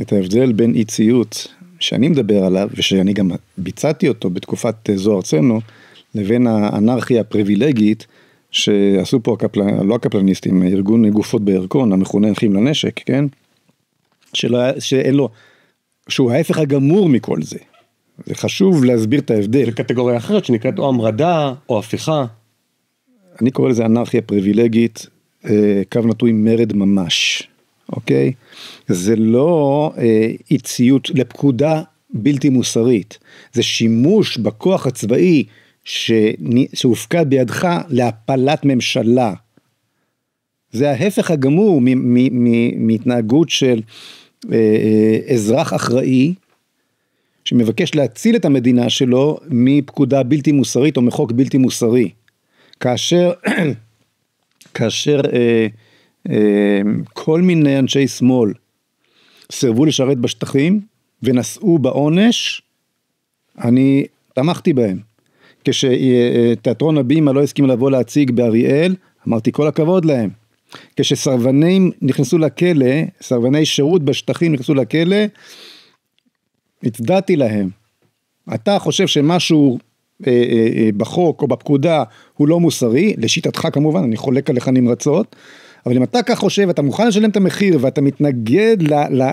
את ההבדל בין אי-ציות שאני מדבר עליו, ושאני גם ביצעתי אותו בתקופת זוהר הרצנו, לבין האנרכיה הפריבילגית, שעשו פה לא הקפלניסטים, ארגון גופות בירקון, המכונה אחים לנשק, כן? שאין לו, שהוא ההפך הגמור מכל זה. זה חשוב להסביר את ההבדל. זה קטגוריה אחרת שנקראת או המרדה או הפיכה. אני קורא לזה אנרכיה פריבילגית, קו נטוי מרד ממש. אוקיי? זה לא אי-ציות לפקודה בלתי מוסרית. זה שימוש בכוח הצבאי שהופקד בידך להפלת ממשלה. זה ההפך הגמור מהתנהגות של אזרח אחראי, שמבקש להציל את המדינה שלו מפקודה בלתי מוסרית או מחוק בלתי מוסרי. כאשר כל מיני אנשי שמאל סירבו לשרת בשטחים ונשאו בעונש, אני תמכתי בהם. כשתיאטרון הבימה לא הסכים לבוא להציג באריאל, אמרתי כל הכבוד להם. כשסרבנים נכנסו לכלא, סרבני שירות בשטחים נכנסו לכלא, הצדעתי להם. אתה חושב שמשהו בחוק או בפקודה הוא לא מוסרי, לשיטתך כמובן, אני חולק עליך נמרצות, אבל אם אתה כך חושב, אתה מוכן לשלם את המחיר, ואתה מתנגד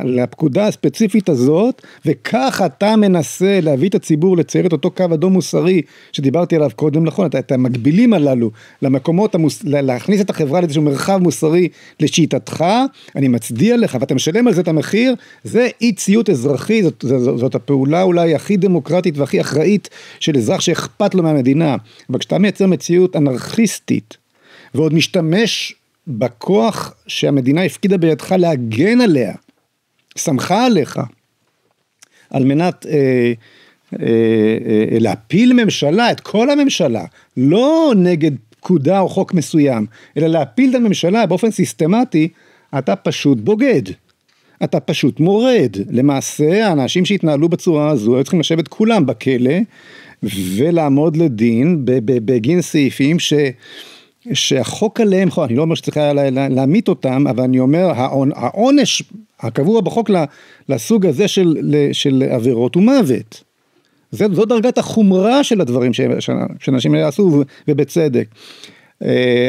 לפקודה הספציפית הזאת, וכך אתה מנסה להביא את הציבור לצייר את אותו קו אדום מוסרי, שדיברתי עליו קודם, נכון, את המקבילים הללו, למקומות, להכניס את החברה לאיזשהו מרחב מוסרי לשיטתך, אני מצדיע לך, ואתה משלם על זה את המחיר, זה אי ציות אזרחי, זאת הפעולה אולי הכי דמוקרטית והכי אחראית, של אזרח שאכפת לו מהמדינה, אבל כשאתה מייצר מציאות אנרכיסטית, ועוד משתמש בכוח שהמדינה הפקידה בידך להגן עליה, שמחה עליך, על מנת להפיל ממשלה, את כל הממשלה, לא נגד פקודה או חוק מסוים, אלא להפיל את הממשלה באופן סיסטמטי, אתה פשוט בוגד. אתה פשוט מורד. למעשה, האנשים שהתנהלו בצורה הזו, היו צריכים לשבת כולם בכלא, ולעמוד לדין בגין סעיפים שהחוק עליהם, אני לא אומר שצריך להעמיד אותם, אבל אני אומר, העונש הקבוע בחוק לסוג הזה של עבירות הוא מוות. זו דרגת החומרה של הדברים שאנשים יעשו, ובצדק.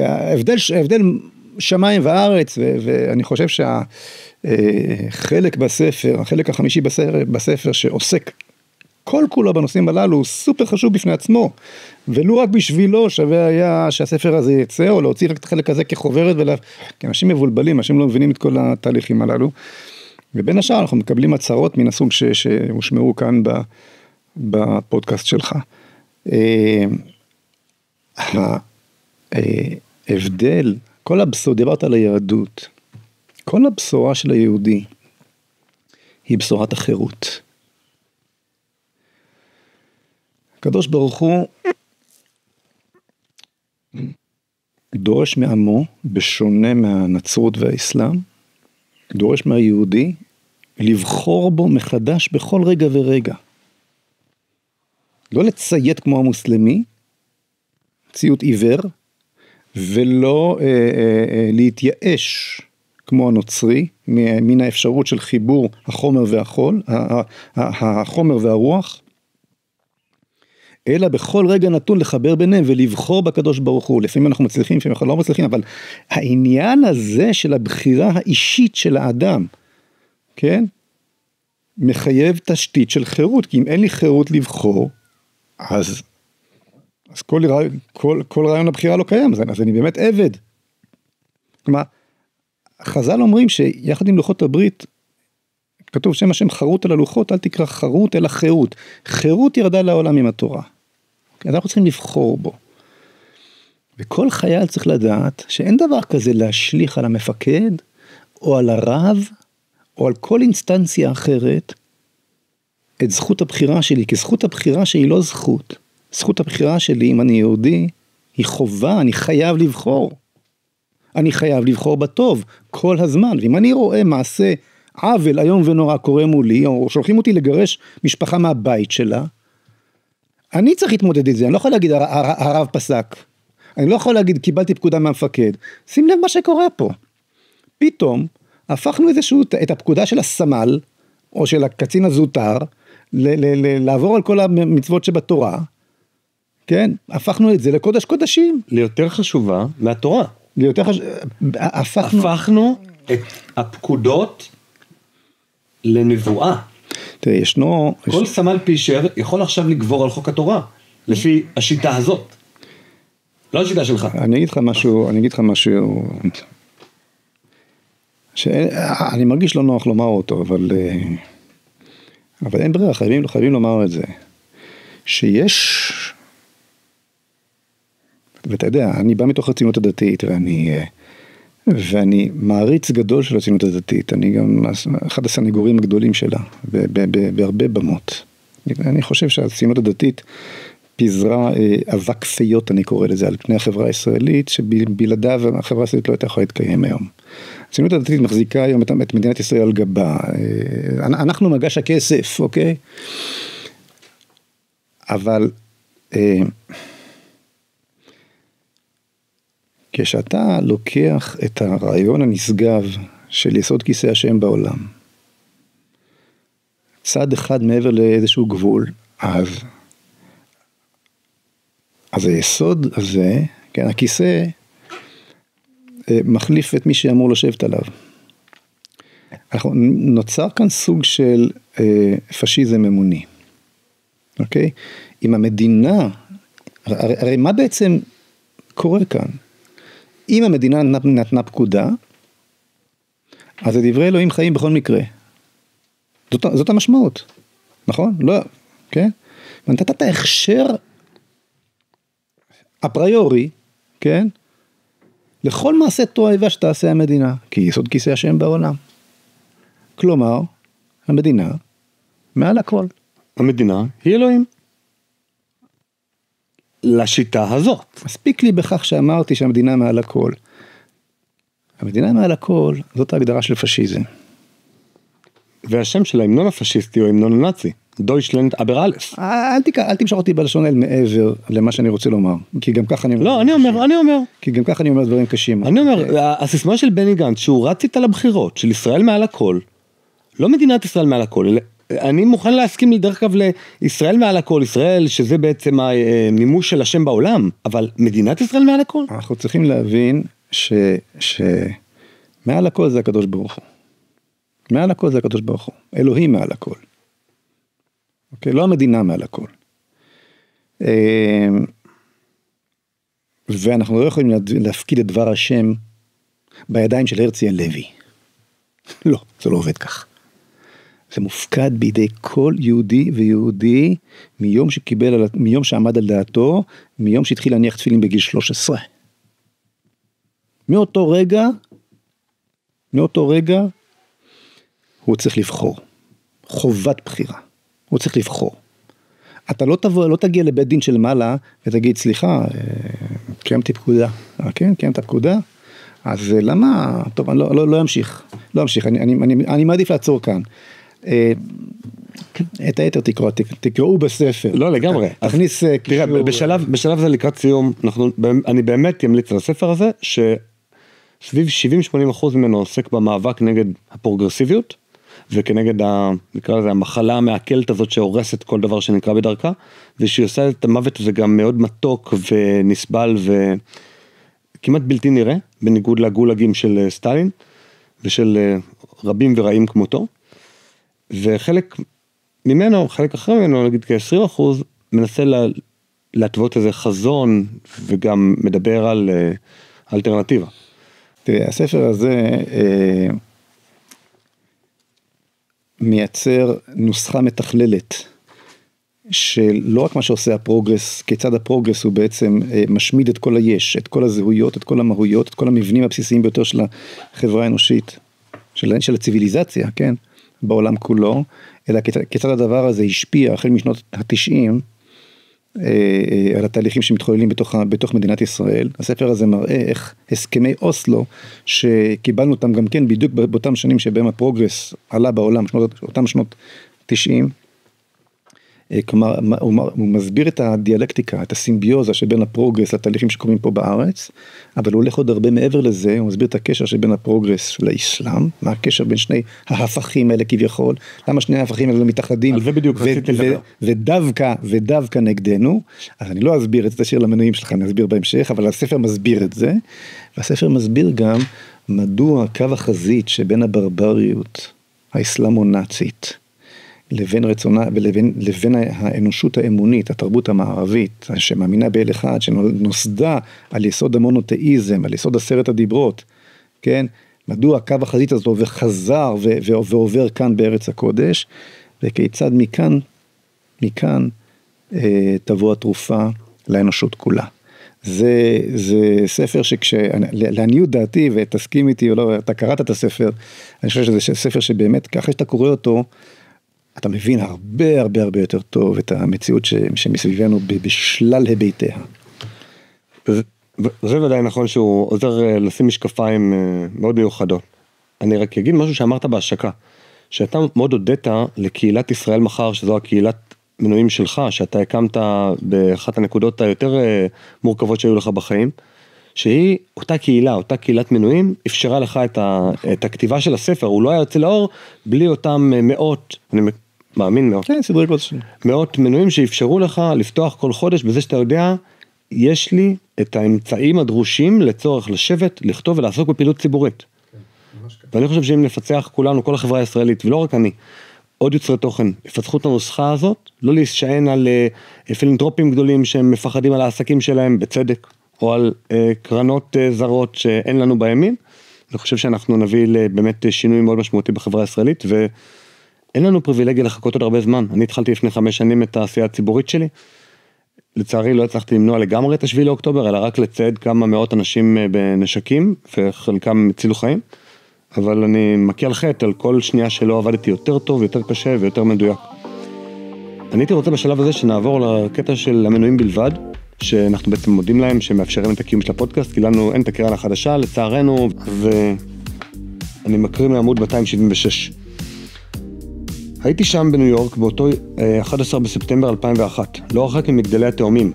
ההבדל שמיים וארץ, ואני חושב שהחלק בספר, החלק החמישי בספר שעוסק כל כולו בנושאים הללו, הוא סופר חשוב בפני עצמו, ולא רק בשבילו שווה היה שהספר הזה יצא, או להוציא רק את החלק הזה כחוברת, כי אנשים מבולבלים, אנשים לא מבינים את כל התהליכים הללו, ובין השאר אנחנו מקבלים הצהרות מן הסוג שהושמעו כאן בפודקאסט שלך. ההבדל, כל הבשורה, דיברת על היהדות, כל הבשורה של היהודי היא בשורת החירות. הקדוש ברוך הוא דורש מעמו, בשונה מהנצרות והאסלאם, דורש מהיהודי לבחור בו מחדש בכל רגע ורגע. לא לציית כמו המוסלמי, ציות עיוור, ולא להתייאש כמו הנוצרי, מן האפשרות של חיבור החומר והחול, החומר והרוח, אלא בכל רגע נתון לחבר ביניהם ולבחור בקדוש ברוך הוא. לפעמים אנחנו מצליחים, לפעמים אנחנו לא מצליחים, אבל העניין הזה של הבחירה האישית של האדם, כן? מחייב תשתית של חירות, כי אם אין לי חירות לבחור, אז כל רעיון הבחירה לא קיים, אז אני באמת עבד. כלומר, חז"ל אומרים שיחד עם לוחות הברית, כתוב שם השם חרות על הלוחות, אל תקרא חרות אלא חירות. חירות ירדה לעולם עם התורה. אז אנחנו צריכים לבחור בו. וכל חייל צריך לדעת שאין דבר כזה להשליך על המפקד, או על הרב, או על כל אינסטנציה אחרת, את זכות הבחירה שלי, כי זכות הבחירה שלי לא זכות. זכות הבחירה שלי, אם אני יהודי, היא חובה, אני חייב לבחור. אני חייב לבחור בטוב, כל הזמן. ואם אני רואה מעשה עוול היום ונורא קורה מולי, או שולחים אותי לגרש משפחה מהבית שלה, אני צריך להתמודד את זה, אני לא יכול להגיד הרב פסק, אני לא יכול להגיד קיבלתי פקודה מהמפקד, שים לב מה שקורה פה. פתאום הפכנו את הפקודה של הסמל, או של הקצין הזוטר, לעבור על כל המצוות שבתורה, כן? הפכנו את זה לקודש קודשים. ליותר חשובה מהתורה. הפכנו את הפקודות לנבואה. תראה, ישנו... כל סמל פישר יכול עכשיו לגבור על חוק התורה, לפי השיטה הזאת. לא השיטה שלך. אני אגיד לך משהו, שאני מרגיש לא נוח לומר אותו, אבל אין ברירה, חייבים לומר את זה. שיש, ואתה יודע, אני בא מתוך הציונות הדתית, ואני מעריץ גדול של הציונות הדתית, אני גם אחד הסנגורים הגדולים שלה, בהרבה במות. אני חושב שהציונות הדתית פיזרה אבק פיות, אני קורא לזה, על פני החברה הישראלית, שבלעדיו החברה הישראלית לא הייתה יכולה להתקיים היום. הציונות הדתית מחזיקה היום את מדינת ישראל על גבה. אנחנו מגש הכסף, אוקיי? אבל כשאתה לוקח את הרעיון הנשגב של יסוד כיסא השם בעולם, צד אחד מעבר לאיזשהו גבול, אז היסוד הזה, כן, הכיסא מחליף את מי שאמור לשבת עליו. נוצר כאן סוג של פשיזם אמוני. אוקיי? אם המדינה, הרי מה בעצם קורה כאן? אם המדינה נתנה פקודה, אז דברי אלוהים חיים בכל מקרה. זאת המשמעות. נכון? לא, כן? ונתת את ההכשר הפריורי, כן? לכל מעשה תועבה שתעשה המדינה, כי יסוד כיסא השם בעולם. כלומר, המדינה מעל הכל. המדינה היא אלוהים. לשיטה הזאת. מספיק לי בכך שאמרתי שהמדינה מעל הכל. המדינה מעל הכל, זאת ההגדרה של פשיזם. והשם של ההמנון הפשיסטי הוא ההמנון הנאצי. דויטשלנד אבר אלף. אל תמשוך אותי בלשון אל מעבר למה שאני רוצה לומר. כי גם ככה אני אומר. לא, אני אומר. כי גם ככה אני אומר דברים קשים. אני אומר, הסיסמה של בני גנץ, שהוא רץ איתה לבחירות, של ישראל מעל הכל, לא מדינת ישראל מעל הכל, אלא אני מוכן להסכים לדרך כלל לישראל מעל הכל, ישראל שזה בעצם המימוש של השם בעולם, אבל מדינת ישראל מעל הכל? אנחנו צריכים להבין שמעל הכל זה הקדוש ברוך הוא. מעל הכל זה הקדוש ברוך הוא. אלוהים מעל הכל. אוקיי? לא המדינה מעל הכל. ואנחנו לא יכולים להפקיד את דבר השם בידיים של הרצי הלוי. לא, זה לא עובד כך. זה מופקד בידי כל יהודי ויהודי מיום שעמד על דעתו, מיום שהתחיל להניח תפילין בגיל 13. מאותו רגע הוא צריך לבחור. חובת בחירה. הוא צריך לבחור. אתה לא תגיע לבית דין של מעלה ותגיד, סליחה, קיימתי פקודה. כן, קיימת פקודה? אז למה? טוב, אני לא אמשיך. אני מעדיף לעצור כאן. את היתר תקראו בספר. לא, לגמרי. תכניס... תראה, בשלב זה לקראת סיום, אני באמת אמליץ על הספר הזה, שסביב 70-80% ממנו עוסק במאבק נגד הפרוגרסיביות, וכנגד, נקרא לזה, המחלה המעכלת הזאת שהורסת כל דבר שנקרא בדרכה, ושהיא עושה את המוות הזה גם מאוד מתוק ונסבל וכמעט בלתי נראה, בניגוד לגולגים של סטלין, ושל רבים ורעים כמותו. וחלק ממנו, חלק אחר ממנו, נגיד כ-20%, מנסה להתוות איזה חזון, וגם מדבר על אלטרנטיבה. תראה, הספר הזה מייצר נוסחה מתכללת, של לא רק מה שעושה הפרוגרס, כיצד הפרוגרס הוא בעצם משמיד את כל היש, את כל הזהויות, את כל המהויות, את כל המבנים הבסיסיים ביותר של החברה האנושית, של הציביליזציה, כן? בעולם כולו, אלא כיצד הדבר הזה השפיע החל משנות ה-90 על התהליכים שמתחוללים בתוך מדינת ישראל. הספר הזה מראה איך הסכמי אוסלו, שקיבלנו אותם גם כן בדיוק באותם שנים שבהם הפרוגרס עלה בעולם, אותם שנות 90, כלומר, הוא מסביר את הדיאלקטיקה, את הסימביוזה שבין הפרוגרס לתהליכים שקורים פה בארץ, אבל הוא הולך עוד הרבה מעבר לזה, הוא מסביר את הקשר שבין הפרוגרס לאסלאם, מה הקשר בין שני ההפכים האלה כביכול, למה שני ההפכים האלה מתאחדים, על זה בדיוק רציתי לדבר. ודווקא נגדנו, אז אני לא אסביר את זה, תשאיר למנויים שלך, אני אסביר בהמשך, אבל הספר מסביר את זה, והספר מסביר גם מדוע קו החזית שבין הברבריות האסלאמו-נאצית, לבין רצונה ולבין האנושות האמונית, התרבות המערבית, שמאמינה באל אחד, שנוסדה על יסוד המונותאיזם, על יסוד 10 הדיברות, כן? מדוע קו החזית הזו וחזר ועובר כאן בארץ הקודש, וכיצד מכאן תבוא התרופה לאנושות כולה. זה ספר לעניות דעתי, ותסכים איתי או לא, אתה קראת את הספר, אני חושב שזה ספר שבאמת, ככה שאתה קורא אותו, אתה מבין הרבה יותר טוב את המציאות שמסביבנו בשלל היבטיה. זה ודאי נכון שהוא עוזר לשים משקפיים מאוד מיוחדות. אני רק אגיד משהו שאמרת בהשקה, שאתה מאוד הודית לקהילת ישראל מחר, שזו הקהילת מנויים שלך, שאתה הקמת באחת הנקודות היותר מורכבות שהיו לך בחיים, שהיא אותה קהילת מנויים, אפשרה לך את הכתיבה של הספר, הוא לא היה יוצא לאור בלי אותם מאות, אני מאמין מאוד. כן, סדרי גודל. מאות מנויים שאפשרו לך לפתוח כל חודש בזה שאתה יודע, יש לי את האמצעים הדרושים לצורך לשבת, לכתוב ולעסוק בפעילות ציבורית. ואני חושב שאם נפצח כולנו, כל החברה הישראלית, ולא רק אני, עוד יוצרי תוכן, יפצחו את הנוסחה הזאת, לא להישען על פילנטרופים גדולים שהם מפחדים על העסקים שלהם בצדק, או על קרנות זרות שאין לנו בימין. אני חושב שאנחנו נביא באמת שינוי מאוד משמעותי בחברה הישראלית, ואין לנו פריבילגיה לחכות עוד הרבה זמן. אני התחלתי לפני 5 שנים את העשייה הציבורית שלי, לצערי לא הצלחתי למנוע לגמרי את 7 לאוקטובר, אלא רק לצייד כמה מאות אנשים בנשקים, וחלקם הצילו חיים, אבל אני מכה על חטא על כל שנייה שלא עבדתי יותר טוב, יותר קשה ויותר מדויק. אני הייתי רוצה בשלב הזה שנעבור לקטע של המנויים בלבד, שאנחנו בעצם מודים להם שמאפשרים את הקיום של הפודקאסט, כי לנו אין את הקרן החדשה לצערנו, ואני מקריא מעמוד 276. הייתי שם בניו יורק באותו 11 בספטמבר 2001, לא רחק ממגדלי התאומים.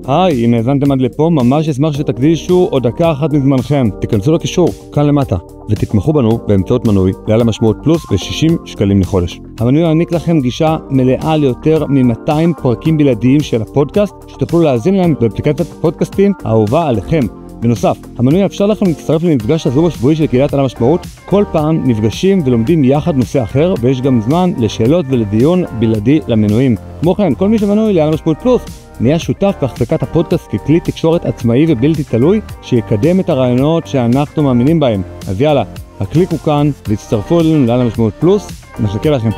היי, אם האזנתם עד לפה, ממש אשמח שתקדישו עוד דקה אחת מזמנכם. תיכנסו לקישור, כאן למטה, ותתמכו בנו באמצעות מנוי לעל המשמעות פלוס ב-60 שקלים לחודש. המנוי יעניק לכם גישה מלאה ליותר מ-200 פרקים בלעדיים של הפודקאסט, שתוכלו להאזין להם באפליקציית הפודקאסטים האהובה עליכם. בנוסף, המנוי יאפשר לכם להצטרף למפגש הזום השבועי של קהילת על המשמעות. כל פעם נפגשים ולומדים יחד נושא אחר, ויש גם זמן לשאלות ולדיון בלעדי למנויים. כמו כן, כל מי שמנוי לעל המשמעות פלוס נהיה שותף בהחזקת הפודקאסט ככלי תקשורת עצמאי ובלתי תלוי, שיקדם את הרעיונות שאנחנו מאמינים בהם. אז יאללה, הקליקו כאן והצטרפו אלינו לעל המשמעות פלוס, נחכה לכם.